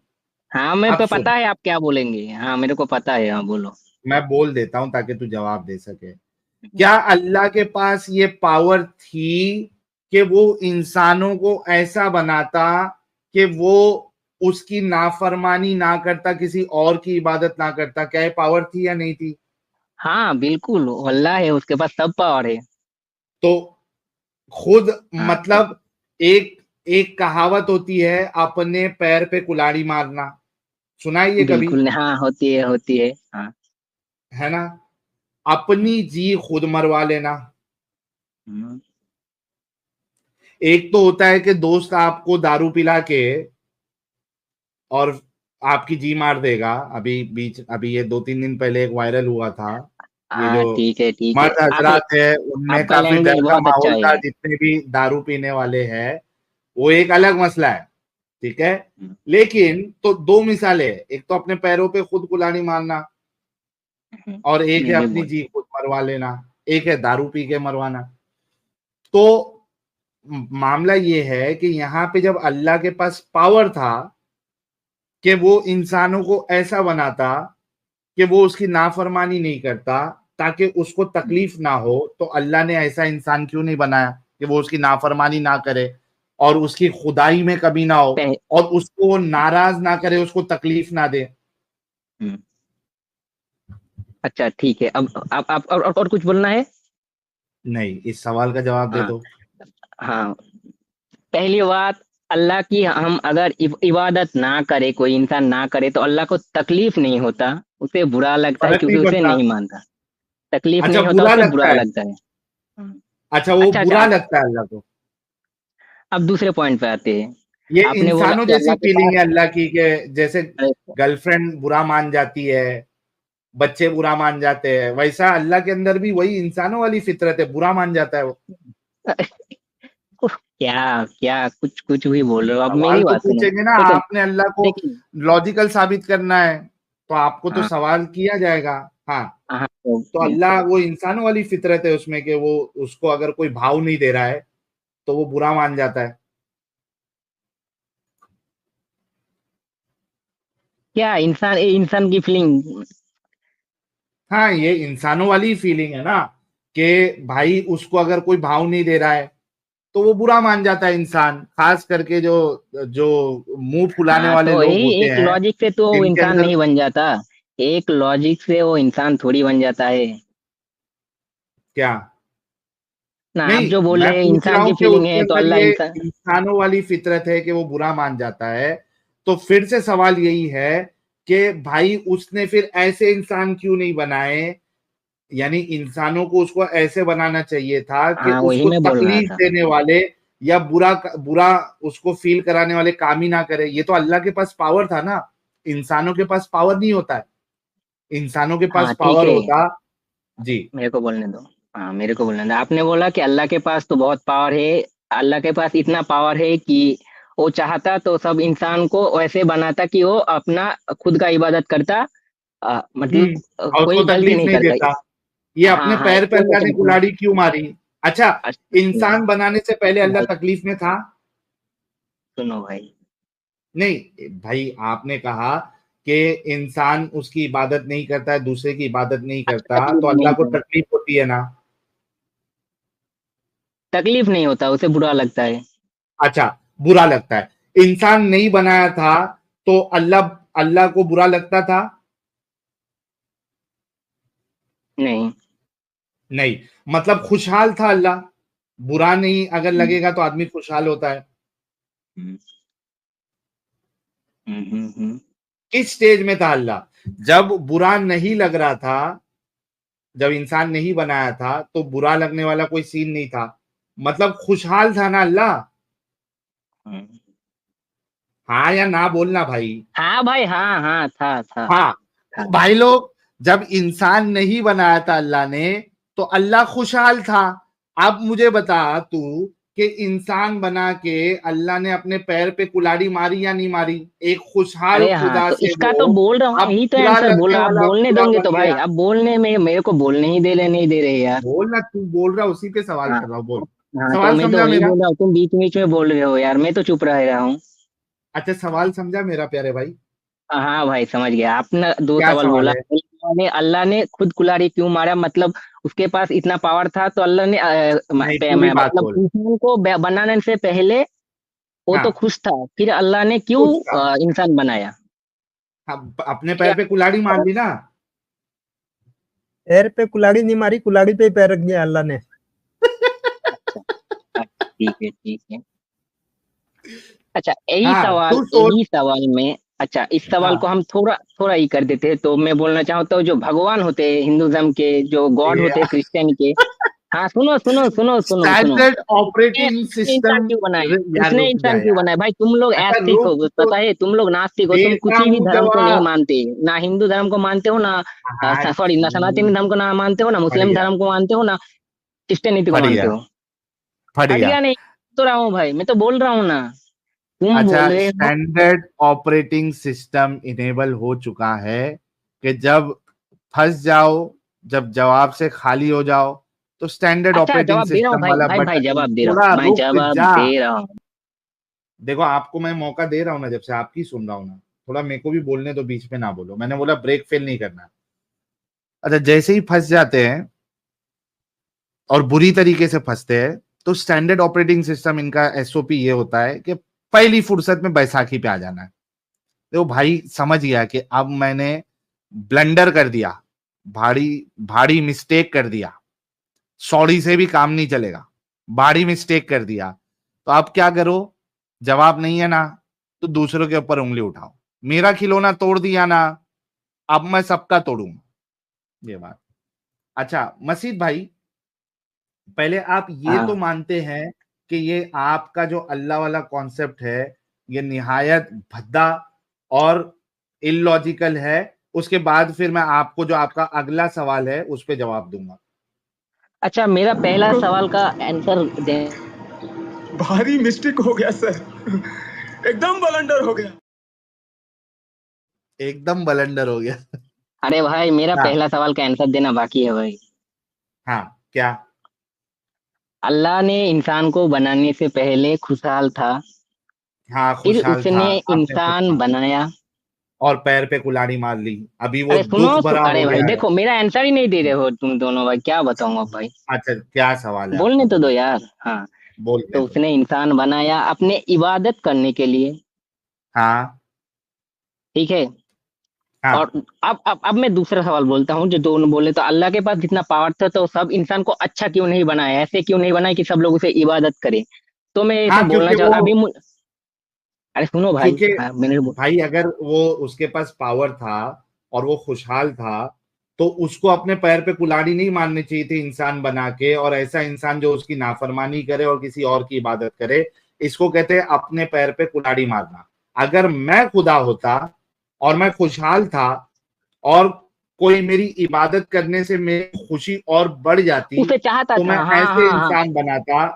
हाँ मेरे अब को सुन, पता है आप क्या बोलेंगे, हाँ मेरे को पता है, हाँ बोलो। मैं बोल देता हूं ताकि तू जवाब दे सके। क्या अल्लाह के पास ये पावर थी कि वो इंसानों को ऐसा बनाता कि वो उसकी नाफरमानी ना करता, किसी और की इबादत ना करता? क्या ये पावर थी या नहीं थी? हाँ बिल्कुल, वो अल्लाह है, उसके पास सब पावर है। तो खुद, हाँ मतलब एक एक कहावत होती है, अपने पैर पे कुल्हाड़ी मारना, सुना है ये कभी? बिल्कुल, हाँ होती है हाँ। है ना। अपनी जी खुद मरवा लेना। हम्म, एक तो होता है कि दोस्त आपको दारू पिला के और आपकी जी मार देगा। अभी ये 2-3 दिन पहले एक वायरल हुआ था। ये जो हाँ ठीक है, मर्द आप हजरात है, उनमें आपका काफी लैंग्वेज डर का बहुत अच्छा माहौल था। है। जितने भी दारू पीने वाले हैं, वो एक अलग मसला है, ठीक है। हम्म, लेकिन तो दो मिसालें हैं, एक तो अपने पैरों पे खुद कुल्हाड़ी मारना, और एक है मैं भी अपनी बोल जी खुद मरवा लेना, एक है दारू पी के मरवाना। तो मामला ये है कि यहाँ पे जब अल्लाह के पास पावर था कि वो इंसानों को ऐसा बनाता कि वो उसकी नाफरमानी नहीं करता ताकि उसको तकलीफ ना हो, तो अल्लाह ने ऐसा इंसान क्यों नहीं बनाया कि वो उसकी नाफरमानी ना करे और उसकी खुदाई में कभी ना हो, पह, और उसको वो नाराज ना करे, उसको तकलीफ ना दे। हम्म, अच्छा ठीक है, अब आप और कुछ बोलना है। नहीं, इस सवाल का जवाब दे हाँ दो। हाँ, पहली बात, अल्लाह की हम अगर इबादत ना करे, कोई इंसान ना करे, तो अल्लाह को तकलीफ नहीं होता, उसे बुरा लगता है फर्क क्योंकि नहीं उसे पड़ता। नहीं मानता। तकलीफ अच्छा, नहीं होता, बुरा उसे लगता बुरा है। लगता है। हम्म, अच्छा, वो अच्छा बुरा अच्छा, लगता है अल्लाह को। अब दूसरे पॉइंट पे आते हैं। ये आपने बोला इंसानों कि जैसी अल्लाह के फीलिंग पास है अल्लाह की, कि जैसे गर्लफ्रेंड बुरा मान जाती है, बच्चे बुरा मान जाते हैं, वैसा अल्लाह के अंदर भी वही इंसानों वाली फितरत है, बुरा मान जाता है वो। क्या क्या कुछ कुछ भी बोल रहे हो, अब सवाल मेरी तो बात सुनो। पूछेंगे ना, देखो आपने अल्लाह को देखिए, लॉजिकल साबित करना है, तो आपको तो हाँ सवाल किया जाएगा। हाँ, हाँ तो अल्लाह वो इंसानों वाली फितरत है उसमें कि वो, उसको अगर कोई भाव नहीं दे रहा है तो वो बुरा मान जाता है। क्या इंसान की फीलिंग। हाँ, ये इंसानों वाली फीलिंग है ना, कि भाई उसको अगर कोई भाव नहीं दे रहा है तो वो बुरा मान जाता है इंसान, खास करके जो जो मुंह फुलाने हाँ वाले तो लोग यही होते एक हैं, लॉजिक से तो वो जिनके इंसान अंदर। नहीं बन जाता, एक लॉजिक से वो इंसान थोड़ी बन जाता है क्या? ना। आप नहीं, जो बोल मैं रहे हैं पूछ रहा इंसान हूं की कि फीलिंग उसके है, तो अंदर अल्लाह ये इंसान। इंसानों वाली फितरत है कि वो बुरा मान जाता है। तो फिर से सवाल यही है कि भाई उसने फिर ऐसे इंसान क्यों नहीं बनाए? यानी इंसानों को उसको ऐसे बनाना चाहिए था कि हाँ वही उसको मैं बोल रहा तकलीफ था। देने वाले या बुरा बुरा उसको फील कराने वाले काम ही ना करे। ये तो अल्लाह के पास पावर था ना, इंसानों के पास पावर नहीं होता है। इंसानों के हाँ पास ठीक पावर है, होता। जी। मेरे को बोलने दो। हाँ मेरे को बोलने दो, आपने बोला कि अल्लाह के पास तो बहुत पावर है, अल्लाह के पास इतना पावर है कि वो चाहता तो सब इंसान को वैसे बनाता कि वो अपना खुद का इबादत करता, मतलब और उसको कोई गलती तकलीफ नहीं नहीं करता। देता। ये अपने हाँ हाँ, पैर पे कोई अल्लाह ने तकलीफ नहीं। कुल्हाड़ी क्यों मारी? अच्छा, अच्छा, इंसान बनाने से पहले अल्लाह भाई तकलीफ में था? सुनो भाई। नहीं भाई, आपने कहा कि इंसान उसकी इबादत नहीं करता है, दूसरे की इबादत नहीं अच्छा, करता, तो अल्लाह को तकलीफ होती है ना? तकलीफ नहीं होता, उसे बुरा लगता है। अच्छा, बुरा लगता है। इंसान नहीं बनाया था तो अल्लाह अल्लाह को बुरा लगता था? नहीं। नहीं। मतलब खुशहाल था अल्लाह? बुरा नहीं अगर हम्म, लगेगा तो आदमी खुशहाल होता है। हम्म, हम्म। किस स्टेज में था अल्लाह? जब बुरा नहीं लग रहा था, जब इंसान नहीं बनाया था तो बुरा लगने वाला कोई सीन नहीं था, मतलब खुशहाल था ना अल्लाह? हाँ या ना बोलना भाई। हाँ भाई, हाँ हाँ था। हाँ, हाँ। भाई लोग, जब इंसान नहीं बनाया था अल्लाह ने तो अल्लाह खुशहाल था। अब मुझे बता तू कि इंसान बना के अल्लाह ने अपने पैर पे कुल्हाड़ी मारी या नहीं मारी? एक खुशहाल अरे हाँ, खुदा तो से इसका तो वो बोल रहा हूँ, अब यही तो बुरा आंसर बोल लगने रहा हूँ। आप वाला बोलने खुदा दोगे बन तो भाई, गया। आप बोलने में मेरे को बोलने ही नहीं दे रहे यार। बोल ना, तू बोल रहा, उसी पे सवाल हाँ कर रहा हूँ, बोल। हाँ, तो सवाल मैं तो समझा वही मेरा? बोल रहा हूँ, तुम बीच बीच में बोल रहे हो यार, मैं तो चुप रह रहा हूँ। अच्छा, सवाल समझा मेरा प्यारे भाई? हाँ भाई, समझ गया। आपने दो क्या सवाल सवाल बोला। है? अल्लाह ने खुद कुल्हाड़ी क्यों मारा, मतलब उसके पास इतना पावर था तो अल्लाह ने नहीं, पूरी बात मतलब बोल। इंसान को बनाने से पहले वो तो हाँ, खुश था, फिर अल्लाह ने क्यों खुश था। इंसान बनाया? हाँ, अपने ये पैर पे कुल्हाड़ी मार ली ना। पैर पे कुल्हाड़ी नहीं मारी, कुल्हाड़ी पे ही पैर रख दिया अल्लाह ने। अच्छा, ठीक है ठीक है। अच्छा, यही हाँ, सवाल तू सोच। में, अच्छा इस सवाल को हाँ, हम थोड़ा थोड़ा ही कर देते हैं। तो मैं बोलना चाहता हूँ, जो भगवान होते हैं हिंदुज्म के, जो गॉड ये होते हैं क्रिश्चियन के। हाँ, सुनो सुनो सुनो सुनो सुनो। स्टैंडर्ड उसने ऑपरेटिंग उसने इंसान सिस्टम। क्यों बनाया? यार उसने रुक जा इंसान क्यों यार। बनाया? भाई तुम लोग अच्छा आस्तिक रुक हो, तो, पता है, तुम लोग नास्तिक हो, तुम देता किसी भी हूँ धर्म को नहीं जवाब। मानते। ना हिंदू धर्म को मानते हो, ना हाँ सॉरी, ना सनातनी ठीक। धर्म को ना मानते हो, ना फट मुस्लिम गया, धर्म को मानते हो, ना क्रिश्चियनिटी को फट मानते गया, हो। फट हट गया। गया नहीं तो रहा हूँ भाई, मैं तो बोल रहा हूँ ना। तुम अच्छा, बोल रहे हो। स्टैंडर्ड ऑपरेटिंग सिस्टम इनेबल हो चुका है कि जब फंस जाओ, जब जवाब से खाली हो जाओ, तो स्टैंडर्ड अच्छा, ऑपरेटिंग जवाब दे रहा हूँ सिस्टम भाई, वाला भाई बटन, जवाब दे रहा हूँ, थोड़ा मैं रुक जवाब जा। दे रहा हूँ। देखो, आपको मैं मौका दे रहा हूं ना, जब से आपकी सुन रहा हूं ना, थोड़ा मेरे को भी बोलने दो, बीच में ना बोलो। मैंने बोला ब्रेक फेल नहीं करना। अच्छा, जैसे ही फंस जाते हैं और बुरी तरीके से फंसते हैं, तो स्टैंडर्ड ऑपरेटिंग सिस्टम इनका एसओपी ये होता है कि पहली फुर्सत में बैसाखी पे आ जाना है। तो भाई समझ गया कि अब मैंने ब्लंडर कर दिया, भारी भारी मिस्टेक कर दिया, सॉरी से भी काम नहीं चलेगा, भारी मिस्टेक कर दिया। तो अब क्या करो? जवाब नहीं है ना, तो दूसरों के ऊपर उंगली उठाओ। मेरा खिलौना तोड़ दिया ना, अब मैं सबका तोड़ूंगा। ये बात। अच्छा मसीद भाई, पहले आप ये तो हाँ। मानते हैं कि ये आपका जो अल्लाह वाला कॉन्सेप्ट है, ये निहायत भद्दा और इलॉजिकल है। उसके बाद फिर मैं आपको जो आपका अगला सवाल है उस पे जवाब दूंगा। अच्छा, मेरा पहला सवाल का आंसर दे। भारी मिस्टेक हो गया सर, एकदम बलंडर हो गया। एकदम बलंडर हो गया। अरे भाई, मेरा हाँ, पहला सवाल का आंसर देना बाकी है भाई। हाँ, क्या? अल्लाह ने इंसान को बनाने से पहले खुशहाल था, हाँ, फिर खुशहाल था, उसने आपने खुद इंसान कहा। बनाया। और पैर पे कुल्हाड़ी मार ली, अभी वो अरे सुनो दुख भरा अरे हो भाई गया है। देखो, मेरा आंसर ही नहीं दे रहे हो तुम दोनों भाई, क्या बताऊं अब भाई। अच्छा, क्या सवाल है बोलने आपका, तो दो बोलो। यार। हाँ, बोलने तो दो। उसने इंसान बनाया अपने इबादत करने के लिए। हाँ, ठीक है। और हाँ, अब मैं दूसरा सवाल बोलता हूँ, जो दोनों बोले, तो अल्लाह के पास जितना पावर था तो सब इंसान को अच्छा क्यों नहीं बनाया, ऐसे क्यों नहीं बनाया कि सब लोग उसे इबादत करें? तो मैं ऐसा हाँ, बोलना क्योंकि चाहता वो, अभी अरे सुनो भाई, क्योंकि हाँ मैंने भाई अगर वो उसके पास पावर था और वो खुशहाल था, तो उसको अपने पैर पे कुल्हाड़ी नहीं मारनी चाहिए थी इंसान बना के। और ऐसा इंसान जो उसकी नाफरमानी करे और किसी और की इबादत करे, इसको कहते हैं अपने पैर पे कुल्हाड़ी मारना। अगर मैं खुदा होता और मैं खुशहाल था और कोई मेरी इबादत करने से मेरी खुशी और बढ़ जाती, उसे चाहता तो था। मैं हाँ ऐसे हाँ हाँ। इंसान बनाता।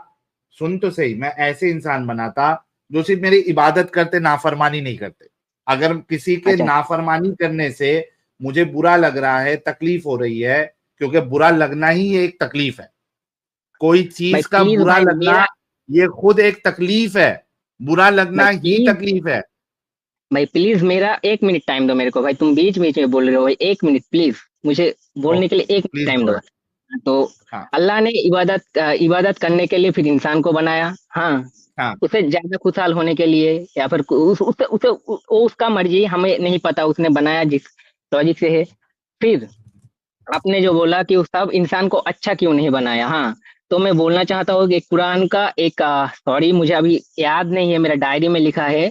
सुन तो सही, मैं ऐसे इंसान बनाता जो सिर्फ मेरी इबादत करते, नाफरमानी नहीं करते। अगर किसी के अच्छा नाफरमानी करने से मुझे बुरा लग रहा है, तकलीफ हो रही है, क्योंकि बुरा लगना ही एक तकलीफ है। कोई भाई, चीज का प्लीज बुरा भाई लगना मेरा, ये खुद एक तकलीफ है। बुरा लगना भाई ही प्लीज, तकलीफ है। भाई प्लीज मेरा 1 मिनट टाइम दो मेरे को भाई, तुम बीच बीच में बोल रहे हो भाई, 1 मिनट प्लीज, मुझे बोलने के ओके, लिए 1 मिनट प्लीज टाइम गो दो। अहेड। तो हाँ, अल्लाह ने इबादत करने के लिए फिर इंसान को बनाया। हाँ, हाँ, उसे ज्यादा खुशहाल होने के लिए, या फिर वो उसका मर्जी, हमें नहीं पता, उसने बनाया जिस लॉजिक से है। फिर आपने जो बोला कि उस सब इंसान को अच्छा क्यों नहीं बनाया, हाँ, तो मैं बोलना चाहता हूँ कि कुरान का एक, सॉरी मुझे अभी याद नहीं है, मेरा डायरी में लिखा है।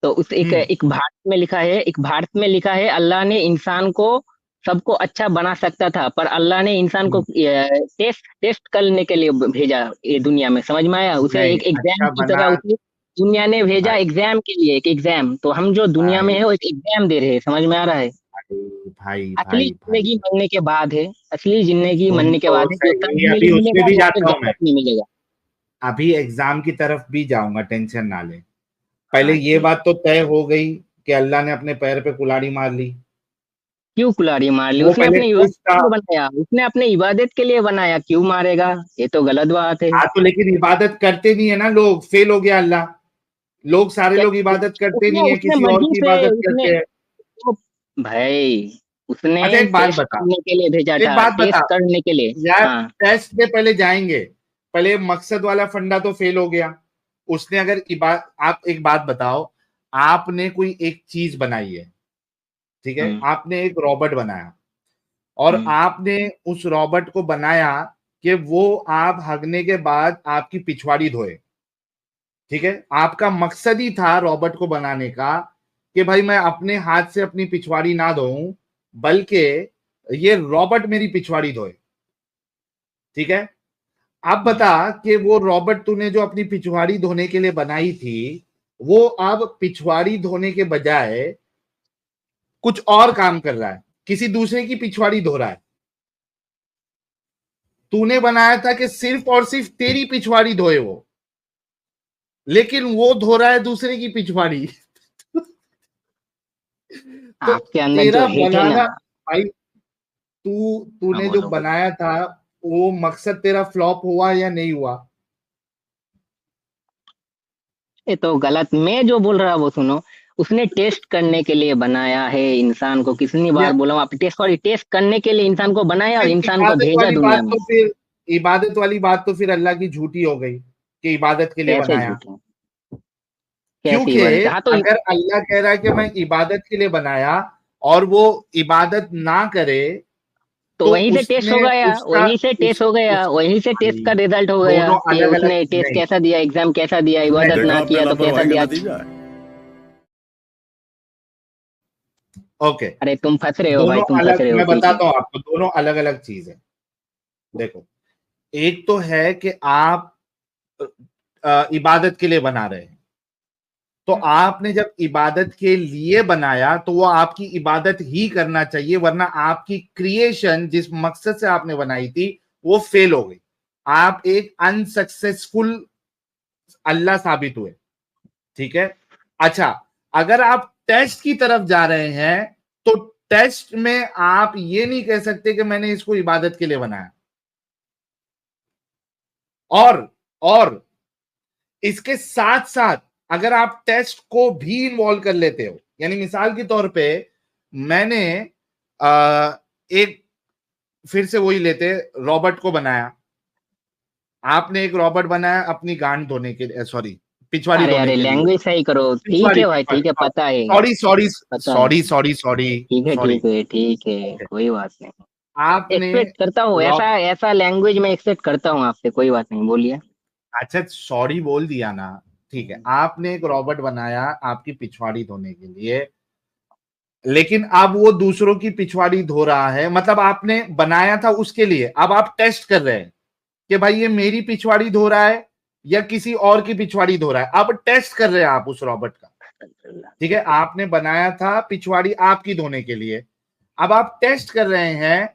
तो उस एक भारत में लिखा है, एक भारत में लिखा है, अल्लाह ने इंसान को सबको अच्छा बना सकता था, पर अल्लाह ने इंसान को हम्म, टेस्ट टेस्ट करने के लिए भेजा ये दुनिया में, समझ में आया? उसे नहीं, एक एग्जाम अच्छा की बना। तरह उसे दुनिया ने भेजा, भाई, एग्जाम के लिए, एक एग्जाम। तो हम जो दुनिया में भाई, है वो एक एग्जाम दे रहे हैं, समझ में आ रहा है? भाई असली भाई भाई जिंदगी मरने के बाद है, असली जिंदगी सुन मरने के तो बाद है, जो सच सही, अभी जिंदगी उसमें मिलेगा भी वो फिर जाता हूँ मैं, जन्नत में मिलेगा। अभी एग्जाम की तरफ भी जाऊंगा, टेंशन ना ले। पहले हाँ ये ठीक। बात तो तय हो गई कि अल्लाह ने अपने पैर पे कुल्हाड़ी मार ली। क्यों कुल्हाड़ी मार ली? वो उसने पहले अपने खुश इबादत था। के लिए बनाया, उसने अपने इबादत के लिए बनाया, क्यों मारेगा? ये तो गलत बात है। हाँ तो लेकिन इबादत करते नहीं है ना लोग, फेल हो गया अल्लाह। लोग, सारे लोग कैसे? इबादत करते उसने नहीं है, उसने किसी और मर्जी की से इबादत उसने करते हैं। वो, भाई उसने अच्छा एक बात टेस्ट बता, करने के लिए भेजा एक था, बात बता टेस्ट करने के लिए। यार, हाँ टेस्ट में पहले जाएंगे, पहले मकसद वाला फंडा तो फेल हो गया। उसने अगर आप एक बात बताओ, आपने कोई एक चीज बनाई है, ठीक है, हम्म, आपने एक रॉबोट बनाया, और हम्म, आपने उस रॉबोट को बनाया कि वो आप हगने के बाद आपकी पिछवाड़ी धोए, ठीक है। आपका मकसद ही था रॉबोट को बनाने का कि भाई मैं अपने हाथ से अपनी पिछवाड़ी ना धोऊं, बल्कि ये रॉबोट मेरी पिछवाड़ी धोए, ठीक है। अब बता कि वो रॉबोट तूने जो अपनी पिछवाड़ी धोने के लिए बनाई थी, वो अब पिछवाड़ी धोने के बजाय कुछ और काम कर रहा है, किसी दूसरे की पिछवाड़ी धो रहा है। तूने बनाया था कि सिर्फ और सिर्फ तेरी पिछवाड़ी धोए वो, लेकिन वो धो रहा है दूसरे की पिछवाड़ी। तो आपके अंदर जो तेरा हेट है ना। बनाना, भाई हाँ तूने जो बोलो बोलो। बनाया था, वो मकसद तेरा फ्लॉप हुआ या नहीं हुआ? ये तो गलत, मैं जो बोल रहा वो सुनो। उसने टेस्ट करने के लिए बनाया है इंसान को, कितनी या बार बोला हूं, आप टेस्ट, सॉरी, टेस्ट करने के लिए इंसान को बनाया और फिर इंसान को भेजा दुनिया में। इबादत वाली बात तो फिर अल्लाह की झूठी हो गई कि इबादत के लिए कैसे बनाया। झूठे? कैसी क्योंकि इबादत? हाँ तो अगर अल्लाह कह रहा है कि मैं इबादत के लिए बनाया, और वो इबादत ना करे, तो तो वहीं से टेस्ट हो उसमें गया, उसका वहीं से टेस्ट हो गया, उस वहीं से टेस्ट भाई, का रिजल्ट हो गया दोनों कि अलग अलग उसने टेस्ट नहीं। कैसा दिया, एग्जाम कैसा दिया, मैं इबादत देखा ना आपने किया तो कैसा लापरवाही का दिया। नतीजा है। ओके, अरे तुम फंस रहे हो भाई, दोनों तुम फंस अलग, रहे हो मैं पीछे। बताता हूँ आपको, दोनों अलग अलग चीज है। देखो, एक तो है कि आप इबादत के लिए बना रहे हैं, तो आपने जब इबादत के लिए बनाया तो वो आपकी इबादत ही करना चाहिए, वरना आपकी क्रिएशन जिस मकसद से आपने बनाई थी वो फेल हो गई। आप एक अनसक्सेसफुल अल्लाह साबित हुए, ठीक है। अच्छा, अगर आप टेस्ट की तरफ जा रहे हैं, तो टेस्ट में आप ये नहीं कह सकते कि मैंने इसको इबादत के लिए बनाया। और इसके साथ साथ अगर आप टेस्ट को भी इन्वॉल्व कर लेते हो, यानी मिसाल के तौर पे मैंने एक, फिर से वही लेते, रॉबर्ट को बनाया, आपने एक रॉबर्ट बनाया अपनी गांड धोने के लिए, सॉरी, पिछवाड़ी अरे धोने अरे के लिए, लैंग्वेज सही करो, ठीक पिछवाड़ी है भाई, पिछवाड़ी ठीक है, पता है, सॉरी सॉरी पता है। सॉरी सॉरी सॉरी ठीक है सॉरी। ठीक है ठीक है, ओके, कोई बात नहीं। आपने एक्सपेक्ट करता हूँ, रॉब ऐसा ऐसा लैंग्वेज में एक्सपेक्ट करता हूँ आपसे, कोई बात नहीं, बोलिए। अच्छा सॉरी बोल दिया ना, ठीक है। आपने एक रॉबर्ट बनाया आपकी पिछवाड़ी धोने के लिए, लेकिन अब वो दूसरों की पिछवाड़ी धो रहा है, मतलब आपने बनाया था उसके लिए, अब आप टेस्ट कर रहे हैं कि भाई ये मेरी पिछवाड़ी धो रहा है या किसी और की पिछवाड़ी धो रहा है। अब टेस्ट कर रहे हैं आप उस रॉबर्ट का, ठीक है। आपने बनाया था पिछवाड़ी आपकी धोने के लिए, अब आप टेस्ट कर रहे हैं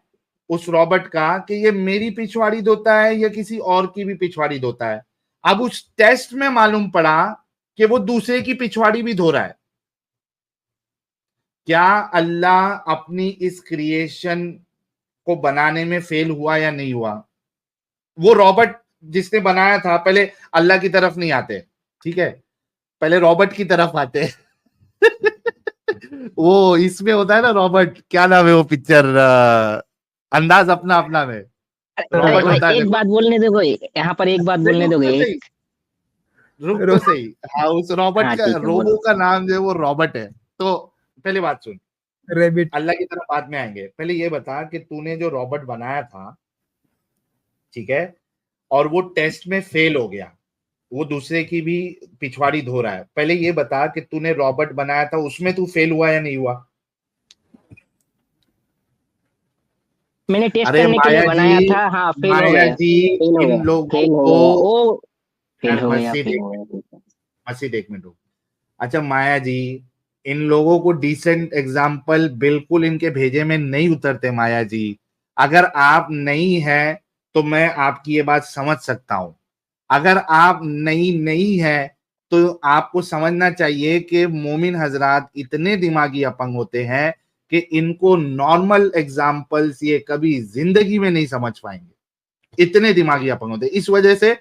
उस रॉबर्ट का कि ये मेरी पिछवाड़ी धोता है या किसी और की भी पिछवाड़ी धोता है। अब उस टेस्ट में मालूम पड़ा कि वो दूसरे की पिछवाड़ी भी धो रहा है। क्या अल्लाह अपनी इस क्रिएशन को बनाने में फेल हुआ या नहीं हुआ? वो रॉबर्ट जिसने बनाया था, पहले अल्लाह की तरफ नहीं आते, ठीक है, पहले रॉबर्ट की तरफ आते। वो इसमें होता है ना रॉबर्ट, क्या नाम है वो पिक्चर, अंदाज अपना अपना में अरे रॉबर्ट भाई होता है, एक देखो बात बोलने दोगे, यहाँ पर एक बात बोलने रुक दोगे तो सही, एक। रुक तो रो- सही। हाँ, उस रॉबर्ट हाँ का, ठीक है, रोबो बोलो। का नाम जो है वो रॉबर्ट है। तो पहले बात सुन, रेबिट। अल्लाह की तरफ बाद में आएंगे, पहले ये बता कि तूने जो रॉबर्ट बनाया था, ठीक है, और वो टेस्ट में फेल हो गया, वो दूसरे की भी पिछवाड़ी धो रहा है, पहले ये बता कि तूने रॉबर्ट बनाया था उसमें तू फेल हुआ या नहीं हुआ? मैंने टेस्ट अरे करने के लिए माया जी, बनाया था, हाँ फेल हो माया गया, जी, फेल हो इन गया, लोगों फेल हो को, गया ओ, फेल यार हो गया, मस्जिद फेल एक हो मिनट, गया, ठीक है। मस्जिद एक मिनट रुक। अच्छा माया जी, इन लोगों को डिसेंट एग्जाम्पल बिल्कुल इनके भेजे में नहीं उतरते माया जी। अगर आप नहीं है तो मैं आपकी ये बात समझ सकता हूं, अगर आप नहीं है तो आपको समझना चाहिए कि मोमिन हजरात इतने दिमागी अपंग होते हैं कि इनको नॉर्मल एग्जाम्पल्स ये कभी जिंदगी में नहीं समझ पाएंगे, इतने दिमागी अपंग होते हैं। इस वजह से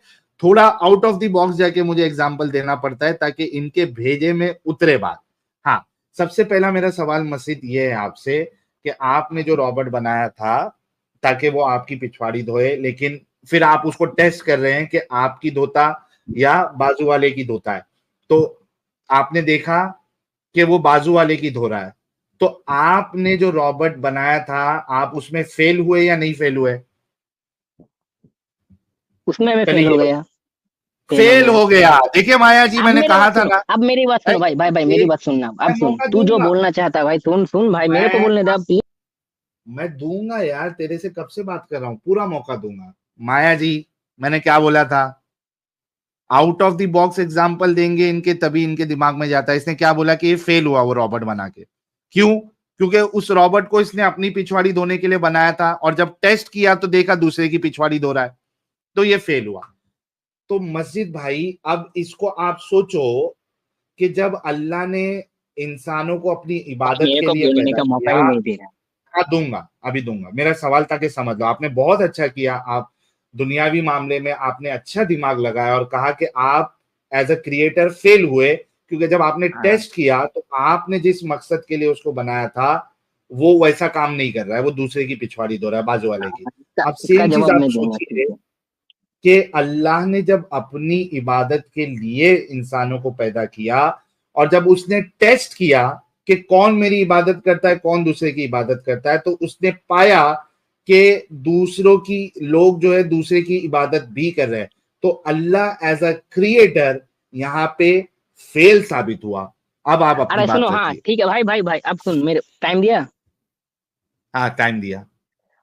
थोड़ा आउट ऑफ द बॉक्स जाके मुझे एग्जाम्पल देना पड़ता है ताकि इनके भेजे में उतरे बात। हाँ, सबसे पहला मेरा सवाल मस्जिद ये है आपसे कि आपने जो रॉबर्ट बनाया था ताकि वो आपकी पिछवाड़ी धोए, लेकिन फिर आप उसको टेस्ट कर रहे हैं कि आपकी धोता या बाजू वाले की धोता है, तो आपने देखा कि वो बाजू वाले की धो रहा है, तो आपने जो रॉबर्ट बनाया था आप उसमें फेल हुए या नहीं फेल हुए? उसमें मैं पहले फेल हो ये गया, फेल हो गया। देखिए माया जी, अब मैंने मेरी कहा बात था सुनो, ना। अब मेरी बात सुनो भाई, भाई मेरी बात सुनना, अब मैं सुन, मौका तू जो दूंगा, बोलना चाहता है भाई, सुन भाई, मेरे को मैं बोलने दे अब। मैं दूंगा यार, तेरे से कब से बात कर रहा हूं, पूरा मौका दूंगा। माया जी, मैंने क्या बोला था? Out of the box example देंगे इनके तभी इनके दिमाग में जाता है। इसने क्या बोला कि ये फेल हुआ वो रॉबर्ट बना के, क्यों? क्योंकि उस रॉबर्ट को इसने अपनी पिछवाड़ी धोने के लिए बनाया था और जब टेस्ट किया तो देखा दूसरे की पिछवाड़ी धो रहा है, तो ये फेल हुआ। तो मस्जिद भाई, अब इसको आप सोचो कि जब अल्लाह ने इंसानों को अपनी इबादत मेरे के को लिए बोलने पैदा का मौका ही किया। नहीं दे रहा। हाँ दूंगा, अभी दूंगा, मेरा सवाल ताकि समझ लो। आपने बहुत अच्छा किया, आप दुनियावी मामले में आपने अच्छा दिमाग लगाया और कहा कि आप एज अ क्रिएटर फेल हुए, क्योंकि जब आपने हाँ, टेस्ट किया तो आपने जिस मकसद के लिए उसको बनाया था वो वैसा काम नहीं कर रहा है, वो दूसरे की पिछवाड़ी धो रहा है, बाजू वाले की। अब इसका सेम चीज जवाब आप मैं दूंगा, ठीक सोचिए है। कि अल्लाह ने जब अपनी इबादत के लिए इंसानों को पैदा किया और जब उसने टेस्ट किया कि कौन मेरी इबादत करता है कौन दूसरे की इबादत करता है, तो उसने पाया कि दूसरों की लोग जो है दूसरे की इबादत भी कर रहे हैं, तो अल्लाह एज अ क्रिएटर यहाँ पे फेल साबित हुआ। अब आप अपनी अरे सुनो, बात हाँ रखिए। ठीक है भाई, अब सुन, मेरे टाइम दिया। हाँ टाइम दिया।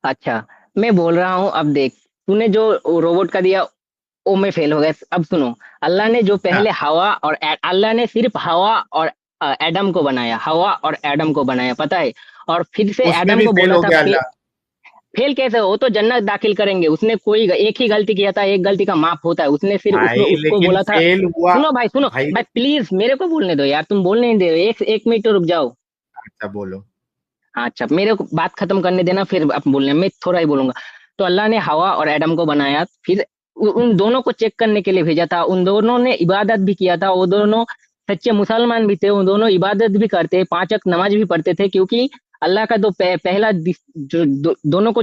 अच्छा, मैं बोल रहा हूँ, अब देख, तूने जो रोबोट का दिया वो में फेल हो गया। अब सुनो, अल्लाह ने जो हाँ, पहले हवा और अल्लाह ने सिर्फ हवा और एडम को बनाया, हवा और एडम को बनाया, पता है। और फिर से उसमें एडम भी को फेल बोला हो था गया फेल। अल्लाह। फेल कैसे हो, वो तो जन्नत दाखिल करेंगे, उसने कोई एक ही गलती किया था, एक गलती का माफ होता है, उसने सिर्फ उसमें भाई उसको लेकिन बोला था। फेल हुआ। सुनो भाई, सुनो भाई भाई, प्लीज मेरे को बोलने दो यार, तुम बोलने नहीं दे रहे हो। एक मिनट तो रुक जाओ। अच्छा बोलो। हाँ, अच्छा, मेरे को बात खत्म करने देना, फिर आप बोलने, मैं थोड़ा ही बोलूंगा। तो अल्लाह ने हवा और एडम को बनाया, फिर उन दोनों को चेक करने के लिए भेजा था। उन दोनों ने इबादत भी किया था, वो दोनों सच्चे मुसलमान भी थे, उन दोनों इबादत भी करते, 5 वक्त नमाज भी पढ़ते थे, क्योंकि अल्लाह का जो पहला जो दोनों को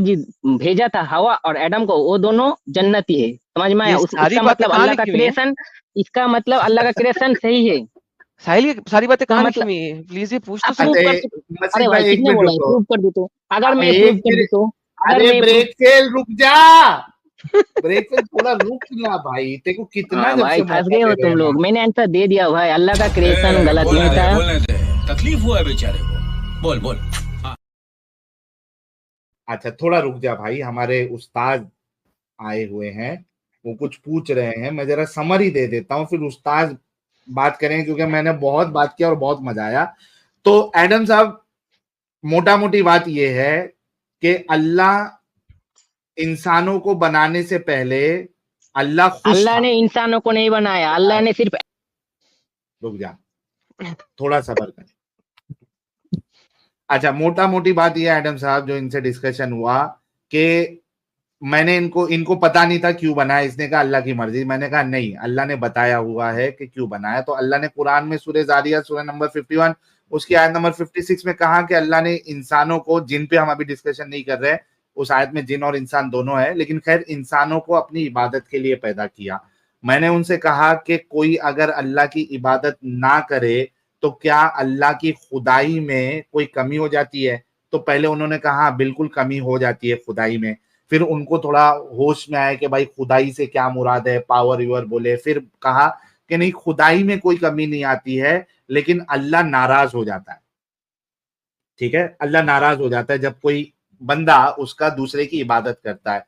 भेजा था, हवा और एडम को, वो दोनों जन्नती है, समझ में आया? ये सारी इसका बातें मतलब कहाँ अल्लाह का लिखी हुई हैं? क्रिएशन, इसका मतलब अल्लाह का क्रिएशन सही है। साहिल, ये सारी बातें इसका कहाँ लिखी मतलब, हुई हैं? प्लीज ये पूछ तो अब सही। प्रूव अच्छा कर। अरे मसीद भाई, भाई एक किसने मिनट बोला है रुको। प्रूव कर दी तो? अगर अब मैं प्रूव एक कर दी मिनट। तो, अगर अरे मैं प्रूव। ब्रेक फेल रुक जा। ब्रेक फेल थोड़ा रुक ना भाई, तेरे को कितना हाँ जब भाई, से फंस मौका गए दे हो रहे तुम हैं लोग, ना। मैंने आंसर दे दिया भाई, अल्लाह का क्रिएशन गलत नहीं था। बोलने दे, तकलीफ हुआ है बेचारे को, बोल बोल। अच्छा थोड़ा रुक जा भाई, हमारे उस्ताद आए हुए हैं, वो कुछ पूछ रहे हैं, मैं जरा समरी दे देता हूँ फिर उस्ताद बात करें, क्योंकि मैंने बहुत बात किया और बहुत मजा आया। तो एडम साहब, मोटा मोटी बात यह है कि अल्लाह इंसानों को बनाने से पहले अल्लाह खुश अल्लाह था। ने इंसानों को नहीं बनाया, अल्लाह ने सिर्फ। रुक जा, थोड़ा सबर कर। अच्छा, मोटा मोटी बात यह है एडम साहब, जो इनसे डिस्कशन हुआ कि मैंने इनको इनको पता नहीं था क्यों बनाया। इसने कहा अल्लाह की मर्जी। मैंने कहा नहीं, अल्लाह ने बताया हुआ है कि क्यों बनाया। तो अल्लाह ने कुरान में सूरह ज़ारियात सूरह नंबर 51 उसकी आयत नंबर 56 में कहा कि अल्लाह ने इंसानों को, जिन पे हम अभी डिस्कशन नहीं कर रहे, उस आयत में जिन और इंसान दोनों है, लेकिन खैर इंसानों को अपनी इबादत के लिए पैदा किया। मैंने उनसे कहा कि कोई अगर अल्लाह की इबादत ना करे तो क्या अल्लाह की खुदाई में कोई कमी हो जाती है? तो पहले उन्होंने कहा बिल्कुल कमी हो जाती है खुदाई में। फिर उनको थोड़ा होश में आया कि भाई खुदाई से क्या मुराद है, पावर यूर बोले। फिर कहा कि नहीं, खुदाई में कोई कमी नहीं आती है, लेकिन अल्लाह नाराज हो जाता है। ठीक है, अल्लाह नाराज हो जाता है जब कोई बंदा उसका दूसरे की इबादत करता है।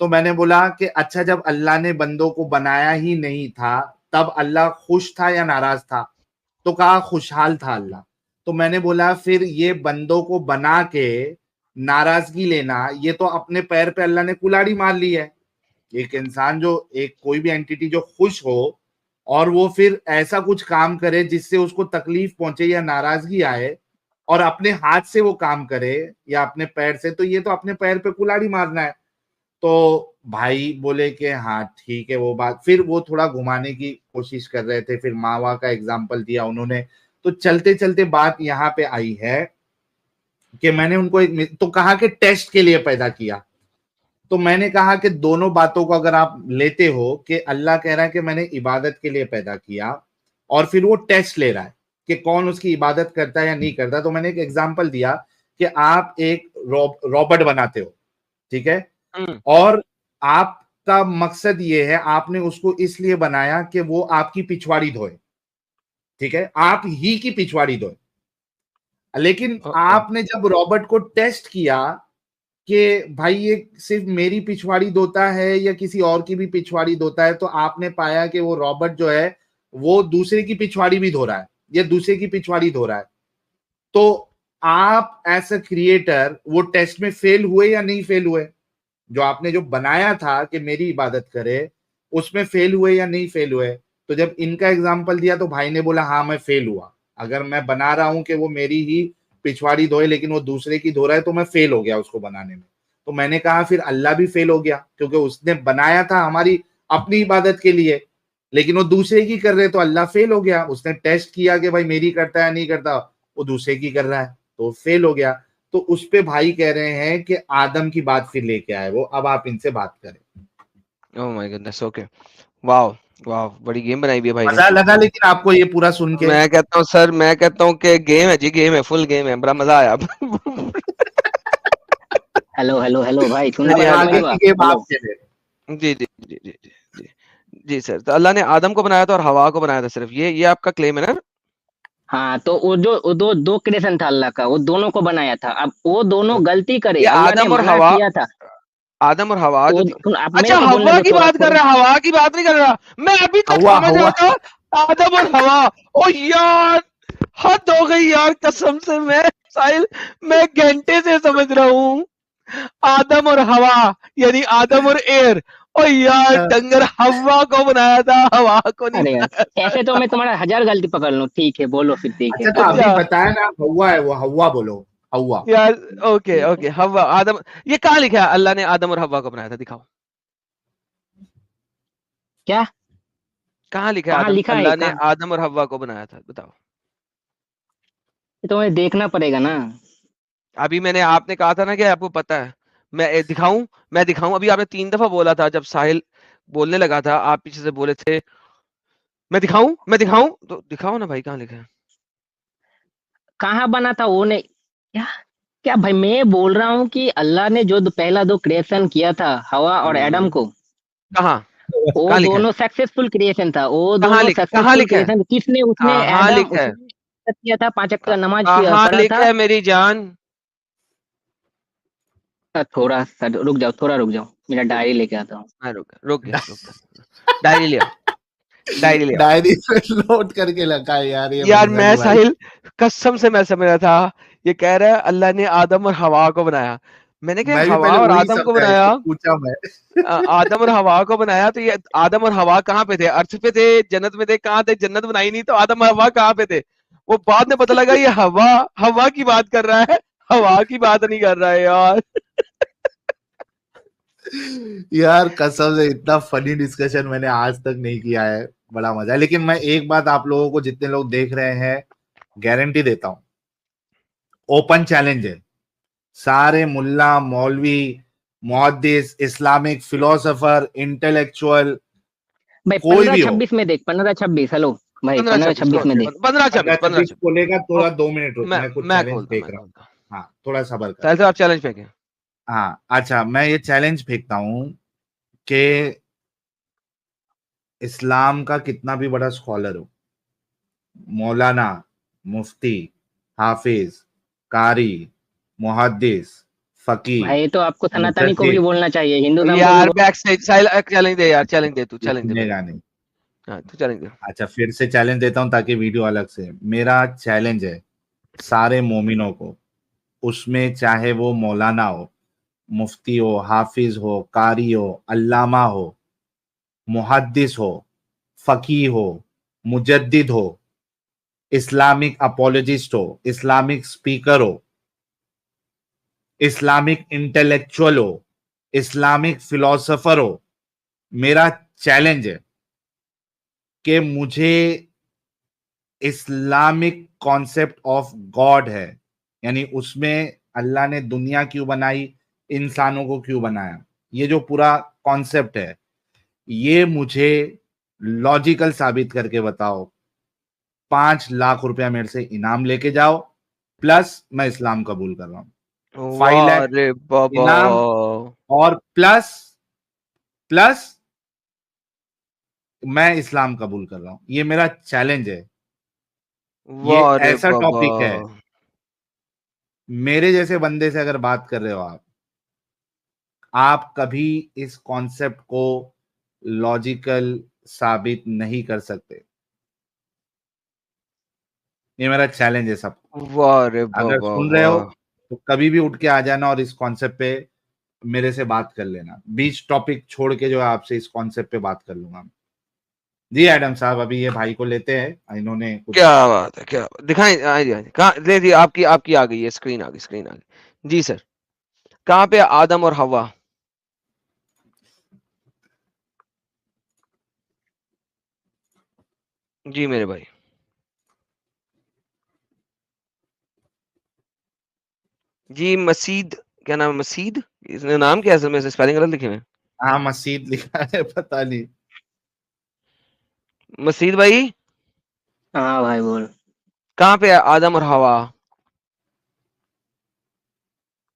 तो मैंने बोला कि अच्छा, जब अल्लाह ने बंदों को बनाया ही नहीं था तब अल्लाह खुश था या नाराज था? तो कहा खुशहाल था अल्लाह। तो मैंने बोला फिर ये बंदों को बना के नाराजगी लेना, ये तो अपने पैर पे अल्लाह ने कुल्हाड़ी मार ली है। एक इंसान जो एक कोई भी एंटिटी जो खुश हो और वो फिर ऐसा कुछ काम करे जिससे उसको तकलीफ पहुंचे या नाराजगी आए और अपने हाथ से वो काम करे या अपने पैर से, तो ये तो अपने पैर पे कुल्हाड़ी मारना है। तो भाई बोले कि हाँ ठीक है वो बात, फिर वो थोड़ा घुमाने की कोशिश कर रहे थे, फिर मावा का एग्जाम्पल दिया उन्होंने। तो चलते चलते बात यहाँ पे आई है कि मैंने उनको तो कहा कि टेस्ट के लिए पैदा किया। तो मैंने कहा कि दोनों बातों को अगर आप लेते हो कि अल्लाह कह रहा है कि मैंने इबादत के लिए पैदा किया और फिर वो टेस्ट ले रहा है कि कौन उसकी इबादत करता है या नहीं करता। तो मैंने एक एग्जांपल दिया कि आप एक रॉबोट बनाते हो, ठीक है, और आपका मकसद ये है, आपने उसको इसलिए बनाया कि वो आपकी पिछवाड़ी धोए, ठीक है, आप ही की पिछवाड़ी धोए। लेकिन आपने जब रॉबोट को टेस्ट किया कि भाई ये सिर्फ मेरी पिछवाड़ी धोता है या किसी और की भी पिछवाड़ी धोता है, तो आपने पाया कि वो रॉबोट जो है वो दूसरे की पिछवाड़ी भी धो रहा है या दूसरे की पिछवाड़ी धो रहा है। तो आप एज अ क्रिएटर वो टेस्ट में फेल हुए या नहीं फेल हुए? जो आपने जो बनाया था कि मेरी इबादत करे, उसमें फेल हुए या नहीं फेल हुए? तो जब इनका एग्जाम्पल दिया तो भाई ने बोला हाँ मैं फेल हुआ। अगर मैं बना रहा हूं कि वो मेरी ही पिछवाड़ी धोए लेकिन वो दूसरे की धो रहा है तो मैं फेल हो गया उसको बनाने में। तो मैंने कहा फिर अल्लाह भी फेल हो गया, क्योंकि उसने बनाया था हमारी अपनी इबादत के लिए, लेकिन वो दूसरे की कर रहे तो अल्लाह फेल हो गया। उसने टेस्ट किया कि भाई मेरी करता है नहीं करता, वो दूसरे की कर रहा है तो फेल हो गया। तो उस पे भाई कह रहे हैं कि आदम की बात फिर लेके आए वो, अब आप इनसे बात करें। Oh my goodness, okay, wow wow, बड़ी गेम बनाई भी है भाई ने। मजा लगा लेकिन आपको ये पूरा सुन के? मैं कहता हूँ सर, मैं कहता हूँ कि गेम है जी, गेम है, फुल गेम है, बड़ा मजा आया। हेलो हेलो हेलो भाई, सुन हाँ जी, रहे हो हाँ आगे भाई? की गेम आपके लिए। जी जी जी जी जी जी जी सर। तो अल्लाह ने आदम को बनाया था और हवा को बनाया था, सिर्फ ये आपका क्लेम है ना? हाँ, तो वो जो वो दो क्रिएशन था अल्लाह का, वो दोनों को बनाया था। अब वो दोनों गलती करे, ये अल्लाह ने आदम और मना हवा, किया था। आदम और हवा जो थी। सुन, आप अच्छा, मेरे को बोलने हवा दो की थोड़ा बात कर थोड़ा। रहा, हवा की बात नहीं कर रहा मैं, अभी तक हवा समझ हवा रहा था आदम और हवा। ओ यार, हद हो गई यार, कसम से मैं साहिल, मैं घंटे से समझ रहा हूँ आदम और हवा यानी आदम और एयर। ओ यार डंगर, हवा को बनाया था, हवा को नहीं अरे यार, बनाया था। ऐसे तो मैं तुम्हारा 1000 गलती पकड़ लूं। ठीक है, बोलो फिर, ठीक है। अच्छा तो अभी अच्छा बताया ना हवा है, वो हवा बोलो, हवा। यार, ओके ओके, हवा आदम, ये कहाँ लिखा है अल्लाह ने आदम और हवा को बनाया था? दिखाओ क्या? कहाँ लिखा है कहाँ आदम, लिखा है? अल्लाह ने कहाँ? आदम और हवा को बनाया था, बताओ। ये तो मुझे देखना पड़ेगा ना। अभी मैंने, आपने कहा था ना कि आपको पता है, मैं दिखाऊं? अभी आपने 3 दफा बोला था, जब साहिल बोलने लगा था आप पीछे से बोले थे मैं दिखाऊं, तो दिखाओ ना भाई, कहाँ लिखा है? कहाँ बना था वो? नहीं, क्या? क्या भाई, मैं बोल रहा हूँ कि अल्लाह ने जो पहला दो क्रिएशन किया था, हवा और एडम को, कहाँ वो कहाँ लिखा है? दोनों सक्सेसफुल क्रिएशन था। वो कहाँ दोनों लिखा, कहाँ सक्सेसफुल लिखा है? क्रिएशन। किसने? उसने कहाँ एडम, लिखा है? उसने इबादत किया था, 5 वक्त का नमाज कहाँ पढ़ा लिखा था। है मेरी जान? थोड़ा सा रुक जाओ, थोड़ा रुक जाओ, मेरा डायरी लेके आता हूँ। हाँ, रुक गया। डायरी ले आओ, डायरी ले आओ। डायरी में नोट करके लगा है यार ये यार बंदा मैं जी भाई। साहिल, कसम से मैं समझ रहा था ये कह रहा है अल्लाह ने आदम और हवा को बनाया। मैंने कहा मैं भी हवा पहले और वही आदम को समझा, बनाया, इसको पूछा मैं। आदम और हवा को बनाया, तो ये आदम और हवा कहाँ पे थे? अर्थ पे थे, जन्नत में थे? कहाँ थे? जन्नत बनाई नहीं तो आदम और हवा कहाँ पे थे? वो बाद में पता लगा ये हवा की बात कर रहा है, हवा की बात नहीं कर रहा है यार। यार कसम से इतना फनी डिस्कशन मैंने आज तक नहीं किया है, बड़ा मजा है। लेकिन मैं एक बात आप लोगों को, जितने लोग देख रहे हैं, गारंटी देता हूं, ओपन चैलेंज है, सारे मुल्ला मौलवी मुहद्दिस इस्लामिक फिलोसोफर इंटेलेक्चुअल भाई कोई भी हो, 15-26 में देख, 15-26। हेलो भाई, 15-26 15-26 में देख। 15-26 खोलेगा थोड़ा 2 मिनट रुक, मैं मैं कुछ मैं चैलेंज खोलता फेंक मैं रहा हूँ। खोलता हाँ थोड़ा सबर कर। साहिल साहब, आप चैलेंज फेंके। हाँ अच्छा, मैं ये चैलेंज फेंकता हूं कि इस्लाम का कितना भी बड़ा स्कॉलर हो, मौलाना, मुफ्ती, हाफिज, कारी, मुहद्दिस, फकीह, भाई तो आपको सनातनी को भी मुजद्दिद, बोलना चाहिए, हिंदू धर्म को भी यार बैक साइड साहिल, चैलेंज दे यार, चैलेंज दे, तू चैलेंज दे भाई। सुनेगा नहीं। हाँ तू चैलेंज दे। अच्छा फिर से चैलेंज देता हूं ताकि वीडियो अलग से। मेरा चैलेंज है सारे मोमिनों को, उसमें चाहे वो मौलाना हो, मुफ्ती हो, हाफिज हो, कारी हो, अल्लामा हो, मुहद्दिस हो, फकीह हो, मुजद्दिद हो, इस्लामिक अपोलोजिस्ट हो, इस्लामिक स्पीकर हो, इस्लामिक इंटेलेक्चुअल हो, इस्लामिक फिलोसोफर हो, मेरा चैलेंज है कि मुझे इस्लामिक कॉन्सेप्ट ऑफ गॉड है, यानी उसमें अल्लाह ने दुनिया क्यों बनाई, इंसानों को क्यों बनाया, ये जो पूरा कॉन्सेप्ट है, ये मुझे लॉजिकल साबित करके बताओ। 5 लाख रुपया मेरे से इनाम लेके जाओ, प्लस मैं इस्लाम कबूल कर रहा हूँ। 5 वाह लाख रे बाबा, इनाम और प्लस मैं इस्लाम कबूल कर रहा हूं। ये मेरा चैलेंज है। ये वाह रे ऐसा बाबा। टॉपिक है, मेरे जैसे बंदे से अगर बात कर रहे हो आप कभी इस कॉन्सेप्ट को लॉजिकल साबित नहीं कर सकते। ये मेरा चैलेंज है सबको। वाह रे अगर बाबा, सुन रहे हो वाह। तो कभी भी उठ के आ जाना और इस कॉन्सेप्ट पे मेरे से बात कर लेना। बीच टॉपिक छोड़ के जो है आपसे इस कॉन्सेप्ट पे बात कर लूंगा। जी एडम साहब, अभी ये भाई को लेते हैं, इन्होंने कुछ क्या बात है, क्या बात। दिखाएं, कहाँ ले दी आपकी आपकी आ गई है, स्क्रीन आ गई जी सर। कहाँ पे आदम और हवा? जी मेरे भाई। जी मसीद, क्या नाम है? मसीद, इसने नाम क्या है? असल में स्पेलिंग गलत लिखे हुए हैं। हाँ मसीद लिखा है, पता नहीं। मसीद भाई, हाँ भाई बोल। कहाँ पे है आदम और हवा?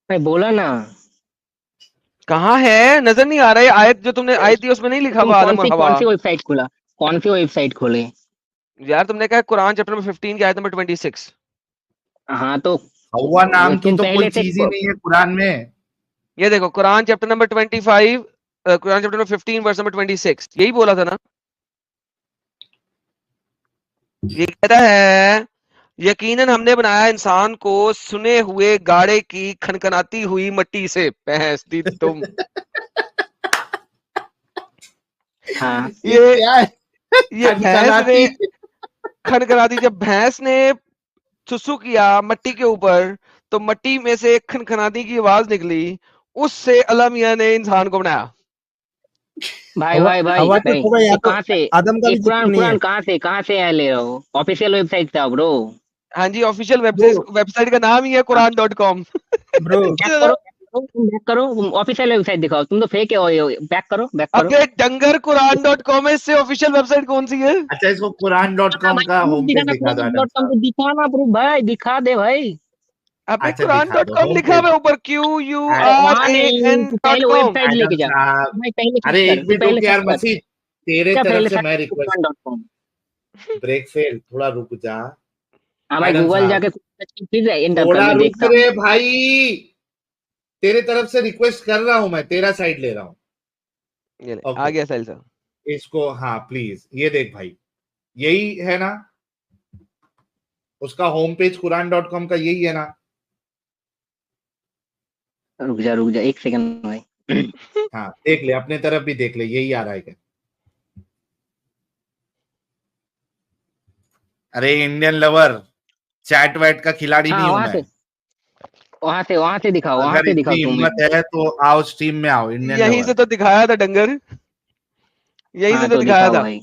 भाई बोला ना। कहाँ है? नजर नहीं आ रहा है। आयत जो तुमने आयत दी उसमें नहीं लिखा तुम हुआ आदम और हवा। कौन सी वेबसाइट खोला? कौन सी वेबसाइट खोले? यार तुमने कहा कुरान चैप्टर नंबर 15 की आयत नंबर 26। हाँ तो हवा नाम की तुम तो कोई पहले से चीज ही नहीं है कुरान में। ये देखो कुरान चैप्टर नंबर 25, कुरान चैप्टर नंबर 15 वर्स नंबर 26, यही बोला था ना? ये कहता है यकीनन हमने बनाया इंसान को सुने हुए गाड़े की खनखनाती हुई मट्टी से। भैंस दी तुम। हाँ ये क्या है? ये भैंस ने खनखनाती, जब भैंस ने सुसु किया मट्टी के ऊपर तो मट्टी में से खनखनाती की आवाज निकली, उससे अल्लाह मियां ने इंसान को बनाया। भाई हवा भाई भाई हवा तो भाई होगा, ये यहाँ तो कहाँ से? आदम का ये भी जिक्र कुरान नहीं है। कुरान कहाँ से आया ले रहे हो? ऑफिशियल वेबसाइट था ब्रो। हाँ जी, ऑफिशियल ब्रो वेबसाइट का नाम ही है Quran.com। ब्रो बैक करो, तुम बैक करो, ऑफिशियल वेबसाइट दिखाओ। तुम तो फेक हो। बैक करो, बैक करो। अबे डंगर, Quran.com है, इससे ऑफिशियल वेबसाइट कौन सी है? अच्छा, इसको Quran.com भाई का प्रूफ होम पेज दिखाना, दिखा दो एडम Quran.com साहब। को दिखाना प्रूफ भाई, दिखा दे भाई। अबे अच्छा दिखा दो Quran.com होम लिखा हुआ पेज। है ऊपर, वहां नहीं, तू पहले QURAN.com। वेबसाइट लेके एडम जा साहब, भाई। पहले सर्च अरे कर, एक तू मिनट पहले रुक यार सर्च कर। मसीद, तेरे क्या तरफ पहले से सर्च मैं कर रिक्वेस्ट, Quran.com। ब्रेक फेल, थोड़ा रुक जा हाँ भाई, एडम गूगल साहब, जाके फिर एंटर कर, थोड़ा मैं रुक देखता हूँ। रे भाई, तेरे तरफ से रिक्वेस्ट कर रहा हूं मैं, तेरा साइड ले रहा हूं। ये ले, आ ओके, गया साहिल साहब। इसको हाँ प्लीज, ये देख भाई, यही है ना उसका होम पेज, Quran.com का यही है ना? रुक जा 1 सेकंड भाई। हाँ देख ले, अपने तरफ भी देख ले, यही आ रहा है क्या? अरे इंडियन लवर, चैट वैट का खिलाड़ी हाँ नहीं हूं मैं। वहां से दिखाओ, अगर इतनी तुम्हें। हिम्मत है तो आओ स्ट्रीम में आओ, इंडियन यहीं लवर। से तो दिखाया था डंगर, यहीं से हाँ तो तो दिखाया दिखाओ था। भाई।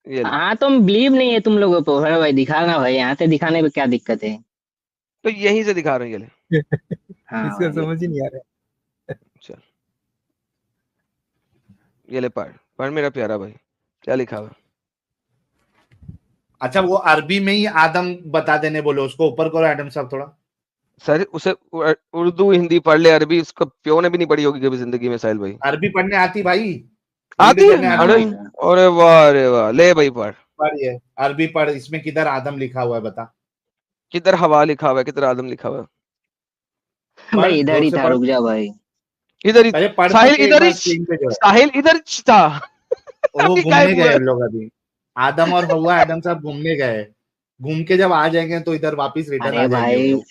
ये ले, हाँ तुम बिलीव नहीं है तुम लोगों को भाई, दिखाना भाई, यहाँ से दिखाने में क्या दिक्कत है? तो यहीं से दिखा रहे हैं। ये ले, हाँ इसका भाई समझ ही नहीं आ रहा चल ये ले, पढ़ पढ़ मेरा प्यारा भाई, क्या लिखा हुआ? अच्छा, वो अरबी में ही आदम बता देने बोलो, उसको ऊपर करो एडम साहब थोड़ा। सर उसे उर्दू हिंदी पढ़ ले, अरबी उसको प्यो ने भी नहीं पढ़ी होगी कभी जिंदगी में साहिल भाई। अरबी पढ़ने आती भाई, आती रीड है? करने हाँ आती अरे भाई। अरे वाह रे वाह, ले भाई पढ़। पढ़ ये अरबी पढ़, इसमें किधर आदम लिखा हुआ है बता। किधर हवा लिखा हुआ है, किधर आदम लिखा हुआ है? पढ़, भाई इधर जोर ही से था, पढ़। रुक जा भाई। इधर ही अरे पढ़ तो साहिल, के एक इधर बार ही स्क्रीन पे जो है। साहिल इधर था। वो अभी घूमने गायब गए हुआ। हम लोग अभी, आदम और हवा, एडम साहब घूमने गए, घूम के जब आ जाएंगे तो इधर वापस रिटर्न अरे आ जाएंगे हम भाई लोग।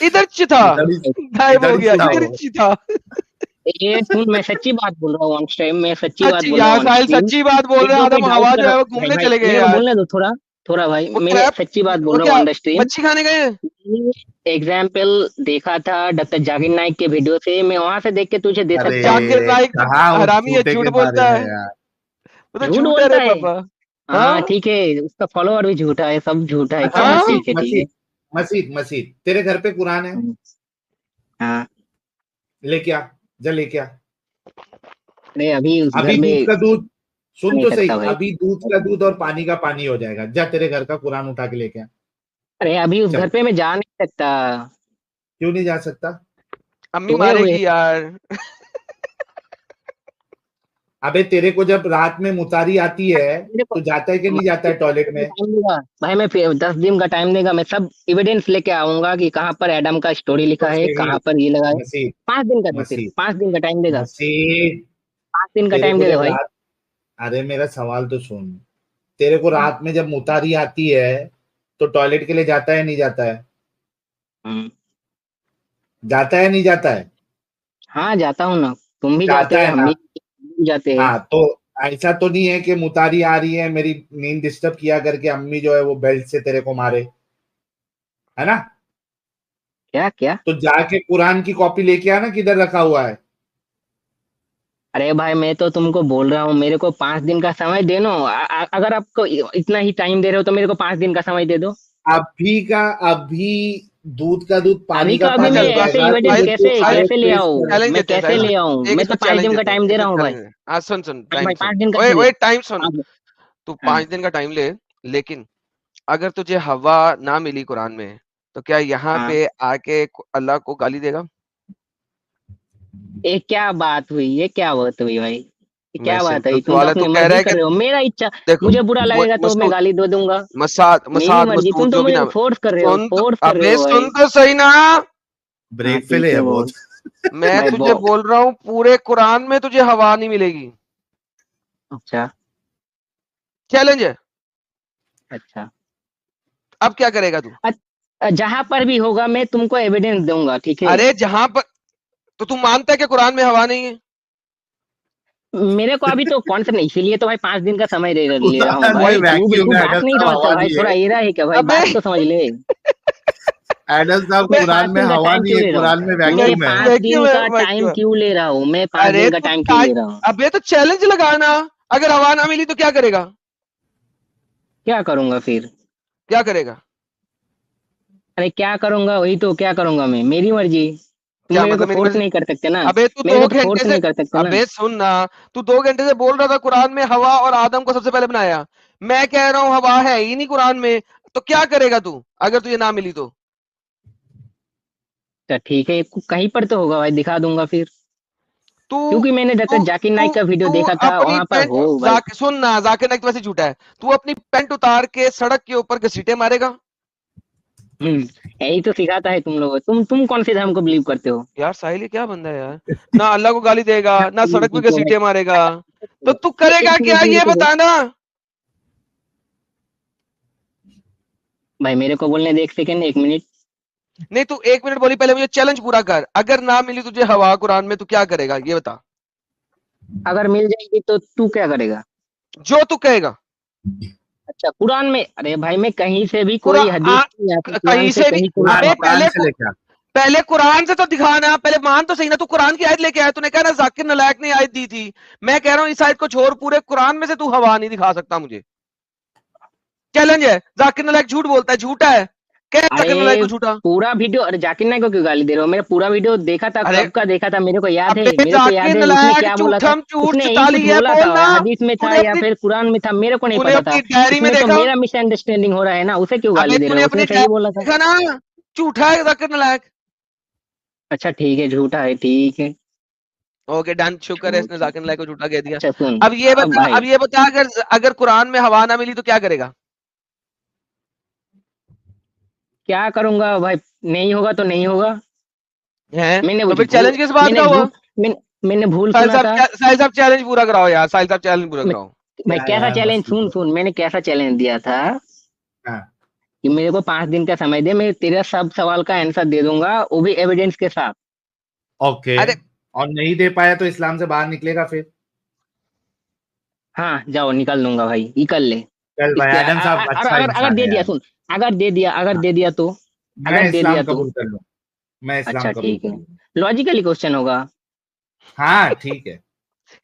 इधर चिथा इधर ही गायब इधर हो ही गया, था इधर ही वो। चिथा। ये सुन, मैं सच्ची बात बोल रहा हूँ ऑन स्ट्रीम, मैं सच्ची बात सच्ची बोल रहा यार, हूँ ऑन साहिल स्ट्रीम। सच्ची बात बोल रहे हैं। कोई आदम डाउट हवा कर जो है वो भाई घूमने भाई चले गए मेरे को यार। बोलने दो थोड़ा थोड़ा भाई, वो मेरे क्रैप सच्ची बात वो बोल रहा हूँ क्या ऑन द स्ट्रीम। मच्छी खाने गए? एग्जाम्पल देखा था डॉक्टर जाकिर नाइक के वीडियो से, मैं वहां से देख के तुझे दे अरे सकता हूँ। जाकिर नाइक कहाँ उस हरामी है, झूठे झूठ के बारे बोलता में है। यार। वो तो झूठ झूठ है रे बोलता है। पापा। हाँ हाँ ठीक है, उसका फॉलोअर भी झूठा है, सब झूठा है, अच्छा चलो हाँ ठीक है ठीक है। मसीद तेरे घर पे कुरान है? हाँ लेके आ, जा लेके आ। अरे अभी उस अभी घर में दूध का दूध, सुन नहीं तो सकता सही, भाई। अभी दूध का दूध और पानी का पानी हो जाएगा। जा तेरे घर का कुरान उठा के लेके आ। अरे अभी उस चल। घर पे मैं जा नहीं सकता, क्यों नहीं जा सकता? अम्मी सोए हुए। मारेगी यार। अबे तेरे को जब रात में मुतारी आती है मेरे को तो जाता है कि नहीं जाता है टॉयलेट में? टाइम देगा भाई, मैं फिर 10 दिन का टाइम देगा, मैं सब एविडेंस लेके आऊंगा कि कहाँ पर एडम का स्टोरी लिखा तो है, सही कहाँ पर ये लगा है। मसीद 5 दिन का दे, सिर्फ मसीद 5 दिन का टाइम देगा, मसीद 5 दिन का तेरे टाइम को दे दे जब भाई। रात, अरे मेरा सवाल तो सुन, तेरे को रात में जब मुतारी आती है तो टॉयलेट के लिए जाता है नहीं जाता है? हम्म, जाता है नहीं जाता है? हाँ जाता हूँ ना, तुम भी जाते जाता हो, है हम ना? भी जाते हैं। हाँ तो ऐसा तो नहीं है कि मुतारी आ रही है मेरी नींद डिस्टर्ब किया करके अम्मी जो है वो बेल्ट से तेरे को मारे, है ना? क्या क्या? तो जाके कुरान की कॉपी लेके आना, किधर रखा हुआ है? अरे भाई मैं तो तुमको बोल रहा हूँ, मेरे को 5 दिन का समय दे नो। अगर आपको इतना ही टाइम दे रहे हो तो मेरे को 5 दिन का समय दे दो। अभी दूध का दूध अभी पानी का का अभी पानी मैं हो चल ऐसे जाएगा तो एविडेंस साहिल जब तू कैसे साहिल आयत कैसे ले पेश आऊँ, चैलेंज करेगा। मैं देते हैं कैसे साहिल। ले आऊँ? एक मैं तो इसको 5 दिन चैलेंज का देते हैं, टाइम दे एक रहा इसको हूँ भाई। चैलेंज। हाँ सुन भाई टाइम सुन। 5 दिन का ओए टाइम दे। ओए टाइम सुन। हाँ तू हाँ। 5 दिन का टाइम ले, लेकिन अगर तुझे हवा ना मिली कुरान में, तो क्या यहाँ हाँ। पे आके अल्लाह को गाली देगा? ये क्या बात हुई, ये क्या बात हुई भाई, ये मैं क्या बात सिंपल है? तुम तो सवाल है, तू अपनी कह रहा मर्जी है कर कि रहे हो, मेरा इच्छा। देखो मुझे बुरा लगेगा तो मैं मसूद गाली दे दूंगा, मेरी मसाद मर्जी। तुम मसूद तो जो भी मुझे नाम है, फोर्स कर रहे हो, सुन तो, फोर्स कर रहे अबे हो भाई। सुन तो सही ना। हाँ ब्रेक ठीक फेले है है बोल। बहुत। मैं भाई तुझे बहुत। बोल रहा हूँ पूरे कुरान में तुझे हवा नहीं मिलेगी। अच्छा चैलेंज है। अच्छा। अब क्या करेगा तू? जहां पर भी होगा मैं तुमको एविडेंस दूंगा, ठीक है? अरे जहां पर, तो तू मानता है कि कुरान में हवा नहीं है? मेरे को अभी तो कौन सा नहीं, इसीलिए तो भाई 5 दिन का समय ले रहा हूँ कुरान में भाई। भाई तू वैक्यूम है, बात एडम नहीं साहब समझता हवा भाई, नहीं थोड़ा है। एरा है क्या भाई, अबे बात तो समझ ले। एडम साहब मैं अबे पांच कुरान में दिन का हवा टाइम नहीं क्यों है, ले रहा कुरान में हूँ? मैं वैक्यूम है। 5 दिन का वैक्यूम टाइम है। क्यों ले रहा हूँ? मैं पांच अरे दिन का तो टाइम क्यों ले रहा हूँ? अबे तो चैलेंज लगाना। अगर हवा ना मिली तो क्या करेगा? क्या करूंगा फिर? क्या करेगा? अरे क्या करूंगा, वही तो, क्या करूंगा मैं, मेरी मर्जी। तुम क्या मेरे को मतलब मेरी फोर्स मर्जी? नहीं कर सकते ना, अबे तू मेरे दो को तो फोर्स घंटे से, नहीं कर सकते ना। अबे सुन ना, तू 2 घंटे से बोल रहा था कुरान में हवा और आदम को सबसे पहले बनाया। मैं कह रहा हूँ हवा है ही नहीं कुरान में, तो क्या करेगा तू अगर तुझे ना मिली तो? तो ठीक है, कहीं पर तो होगा भाई, दिखा दूंगा फिर। तू क्योंकि मैंने तू डॉक्टर जाकिर तू नाइक का वीडियो तू देखा था, अपनी वहां पर पैंट हो भाई। सुन ना, जाकिर नाइक तो वैसे झूठा है। तू अपनी पैंट उतार के सड़क के ऊपर घसीटे मारेगा? यही तो सिखाता है तुम लोग। तुम कौन से धर्म को बिलीव करते हो? यार साहिल ये क्या बंदा है यार, ना अल्लाह को गाली देगा, ना सड़क पे घसीटे मारेगा, तो तू एक करेगा क्या मिनट मेरे ये को दो बताना। भाई, मेरे को बोलने दे 1 सेकंड, 1 मिनट। नहीं तू 1 मिनट बोली, पहले मुझे चैलेंज पूरा कर। अगर ना मिली तुझे हवा कुरान में तो क्या करेगा ये बता। अगर मिल जाएगी तो तू क्या करेगा? जो तू कहेगा। अच्छा कुरान में, अरे भाई मैं कहीं से भी कोई हदीस कुरान नहीं आती, कुरान कहीं से से भी, कहीं से भी अबे पढ़ता हूँ। कुरान से लेके आ। पहले कुरान से तो दिखाना, पहले मान तो सही ना। तू कुरान की आयत लेके आया, तूने कहा ना जाकिर नालायक ने आयत दी थी। मैं कह रहा हूं इस आयत को छोड़, पूरे कुरान में से तू हवा नहीं दिखा सकता मुझे। चैलेंज है। जाकिर नालायक झूठ बोलता है, झूठा है, कह जाकिर नालायक अरे को झूठा। पूरा वीडियो, अरे जाकिर नाइक को क्यों गाली दे रहे हो? मेरा पूरा वीडियो देखा था, अरे कब का देखा था, मेरे को याद है, अबे मेरे को याद जाकिर है उसने नालायक क्या बोला था। झूठम झूठ उसने यही कुछ चिताली है, बोला था, बोलना। हदीस में था तूने या अपनी फिर कुरान में था, मेरे को नहीं तूने पता था। अपनी डायरी में उसमें तो देखा? मेरा मिसअंडरस्टैंडिंग हो रहा है ना, उसे क्यों गाली अबे दे रहे तूने हो? अपनी उसने सही बोला था। देखा ना, झूठा है जाकिर नालायक। अच्छा ठीक है, झूठा है, ठीक है। ओके डन, शुक्र है इसने जाकिर नालायक को झूठा कह दिया। अच्छा सुन, अब ये अब बता, भाई अगर अगर कुरान में हवा ना मिली तो क्या करेगा? क्या करूंगा भाई? नहीं होगा तो नहीं होगा। हैं मैंने तो वो फिर चैलेंज किस बात मैंने का हुआ? झूठ मैंने भूल साहिल सुना था। साहब चैलेंज पूरा कराओ यार, साहिल साहब चैलेंज पूरा कराओ। भाई क्या कैसा यार चैलेंज, मस्ती सुन कर। सुन, मैंने कैसा चैलेंज दिया था हाँ कि मेरे को 5 दिन का समय दे, मैं तेरा सब सवाल का आंसर दे दूंगा, वो भी एविडेंस के साथ। ओके, अरे और नहीं दे पाया तो इस्लाम से बाहर निकलेगा फिर। हाँ जाओ, निकल दूंगा भाई, निकल ले। चल भाई, इसके एडम साहब अगर अच्छा अगर अगर इंसान दे है दिया, यार। सुन, अगर हाँ, दे दिया तो, मैं अगर दे इस्लाम दिया तो, कबूल कर लूँ, मैं इस्लाम अच्छा कबूल ठीक कर है, लूँ। लॉजिकली क्वेश्चन होगा। हाँ ठीक है।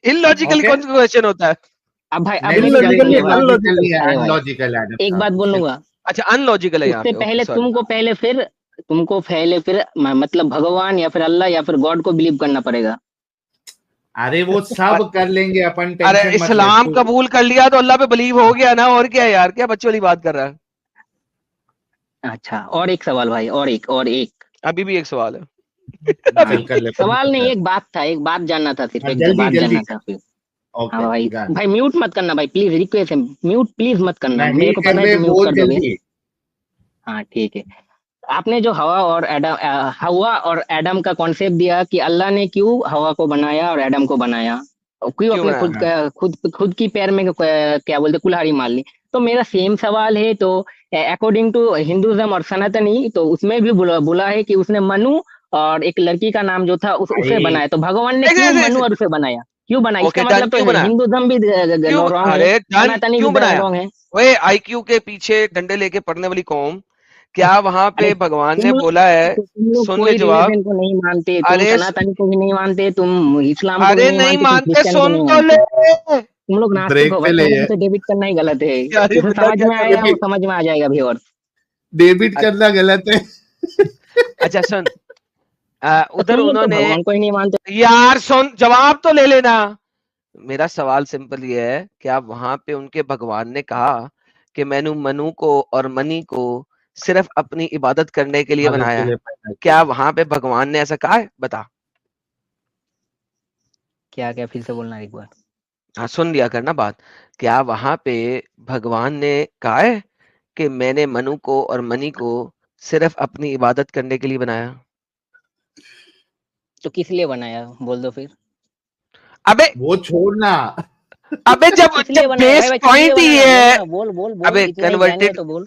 इलॉजिकली ओके, कौन सा क्वेश्चन होता है? अब भाई अब नहीं मेरी नहीं, गलती इलॉजिकल है नहीं, भाई। इलॉजिकल नहीं है, अनलॉजिकल। अरे भाई अनलॉजिकल है एडम एक साहब बात सिर्फ। बोलूंगा, अच्छा, अनलॉजिकल है यहाँ उससे पे, ओके पहले सॉरी। तुमको पहले फिर मतलब भगवान या फिर अल्लाह या फिर गॉड को बिलीव करना पड़ेगा। अरे वो सब कर लेंगे अपन, अरे टेंशन मत ले इस्लाम तू। कबूल कर लिया तो अल्लाह पे बिलीव हो गया ना, और क्या यार, क्या बच्चों वाली बात कर रहा है? अच्छा, और एक सवाल भाई, और एक अभी भी एक सवाल है। चल अभी कर ले, पूछ सवाल नहीं, ले। एक बात था, एक बात जानना था, सिर्फ हाँ, एक जल्दी बात जल्दी जानना था कर। फिर। हाँ ओके भाई, डन। भाई म्यूट मत करना भाई, प्लीज रिक्वेस्ट है, म्यूट प्लीज मत करना, नहीं मेरे को कर पता है रहे, तुम म्यूट बोल कर दोगे। जल्दी। हाँ ठीक है। आपने जो हवा और एडम का कॉन्सेप्ट दिया कि अल्लाह ने क्यों हवा को बनाया और एडम को बनाया, और क्यों क्यों अपने बनाया? खुद का खुद की पैर में क्या बोलते कुल्हाड़ी मार ली। तो मेरा सेम सवाल है, तो अकॉर्डिंग टू हिंदुज्म और सनातनी, तो उसमें भी बोला है कि उसने मनु और एक लड़की का नाम जो था उसे भाई बनाया, तो भगवान ने ऐसे क्यों ऐसे मनु ऐसे और उसे बनाया, क्यों बनाया, ओके इसका डन, मतलब तो क्यों बनाया? हिंदुज्म भी क्यों? रॉन्ग है, अरे डन, सनातनी क्यों भी बनाया? रॉन्ग है। वे आईक्यू के पीछे डंडे लेके पढ़ने वाली कौम, क्या वहां अरे पे भगवान तुम ने लोग बोला है? तुम लोग सुन ले कोई जवाब। रिलीजन को नहीं मानते, तुम अरे सनातन को भी नहीं मानते, तुम इस्लाम को भी अरे नहीं नहीं मानते, तुम मानते, क्रिश्चियन को सुन नहीं तो ले। मानते, तुम लोग नास्तिक ब्रेक हो पे भाई, ले तुम लोग ये। से डेबिट करना ही गलत है। यार ये जैसे बंदा समझ क्या में कर आया रहा वो है? समझ में आ जाएगा भी। और डेबिट करना गलत है। अच्छा सुन, तो उधर तुम लोग तो उन्होंने, भगवान को ही नहीं मानते। यार सुन, जवाब तो ले लेना। मेरा सवाल सिंपल ये है, क्या वहां पे उनके भगवान ने कहा कि मैंने मनु को और मनी को सिर्फ अपनी इबादत करने के लिए मदद बनाया के है? लिए पैदा क्या किया। वहां पे भगवान ने ऐसा कहा है? बता। क्या क्या फिर से बोलना एक बार। हाँ सुन लिया करना बात। क्या वहां पे भगवान ने कहा है कि मैंने मनु को और मनी को सिर्फ अपनी इबादत करने के लिए बनाया? तो किस लिए बनाया, बोल दो फिर। अबे, वो छोड़ना। अबे जब किस लिए जब बनाया भाई, बेस भाई किस लिए पॉइंट ही बनाया, बोल है। ना, बोल बोल बोल, अबे इतना ही ज्ञानी हो तो बोल।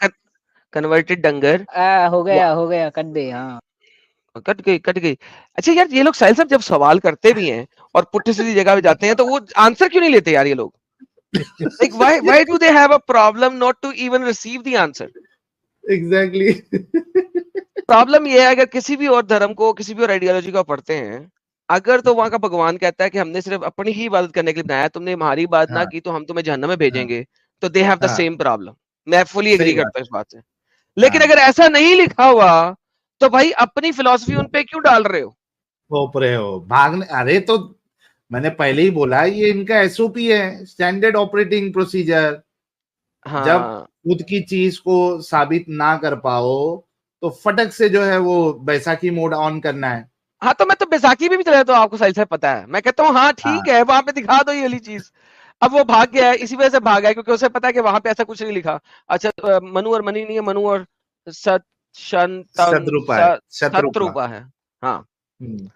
कन्वर्टेड डंगर। हो गया, कर दे, हाँ। कट गई, कट गई। अच्छा यार, ये लोग साहिल साहब जब सवाल करते भी हैं और पुट्ठी सीधी जगह पे जाते हैं, तो वो आंसर क्यों नहीं लेते यार ये लोग? Like why do they have a problem not to even receive the answer? Exactly. Problem ये है, अगर किसी भी और धर्म को, किसी भी और आइडियोलॉजी को पढ़ते हैं, अगर तो वहां का भगवान कहता है कि हमने सिर्फ अपनी ही इबादत करने के लिए बनाया, तुमने हमारी इबादत ना हाँ की तो हम तुम्हें जहन्नम में हाँ भेजेंगे, तो दे हैव द हाँ, सेम प्रॉब्लम। मैं फुली सही एग्री बात। करता हूँ इस बात से। लेकिन हाँ, अगर ऐसा नहीं लिखा हुआ, तो भाई अपनी फिलॉसफी उन पे क्यों डाल रहे हो? थोप रहे हो भागने। अरे तो मैंने पहले ही बोला, ये इनका एसओपी है, स्टैंडर्ड ऑपरेटिंग प्रोसीजर। जब हाँ खुद की चीज को साबित ना कर पाओ, तो फटक से जो है वो बैसाखी मोड ऑन करना है। हाँ, तो मैं तो बैसाखी में भी चला जाता हूँ, आपको साहिल साहब पता है। मैं कहता हूँ हाँ ठीक हाँ है, वहां पे दिखा दो ये वाली चीज। अब वो भाग गया है, इसी वजह से भागा है, क्योंकि उसे पता है कि वहां पे ऐसा कुछ नहीं लिखा। अच्छा, मनु और मनी नहीं है, मनु और सत शंतन शत्रुपा है, शत्रुपा। शत्रुपा है। हाँ, हम्म,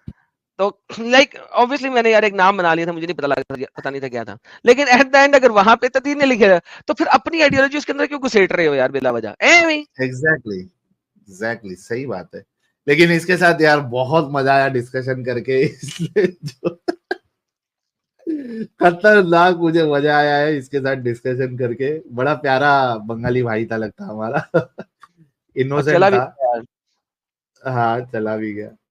तो लाइक ऑब्वियसली मैंने यार एक नाम बना लिया था, मुझे नहीं पता नहीं था क्या था। लेकिन एट द एंड अगर वहां पे तदीन ने लिखे तो फिर अपनी आइडियोलॉजी उसके अंदर क्यों घुसेट रहे हो यार बिला वजह? एग्जैक्टली एग्जैक्टली सही बात है। लेकिन इसके साथ यार बहुत मजा आया डिस्कशन करके, इसलिए जो खतरनाक मुझे मजा आया है इसके साथ डिस्कशन करके। बड़ा प्यारा बंगाली भाई था लगता हमारा। और इनोसेंट चला भी था। यार। हाँ चला भी गया।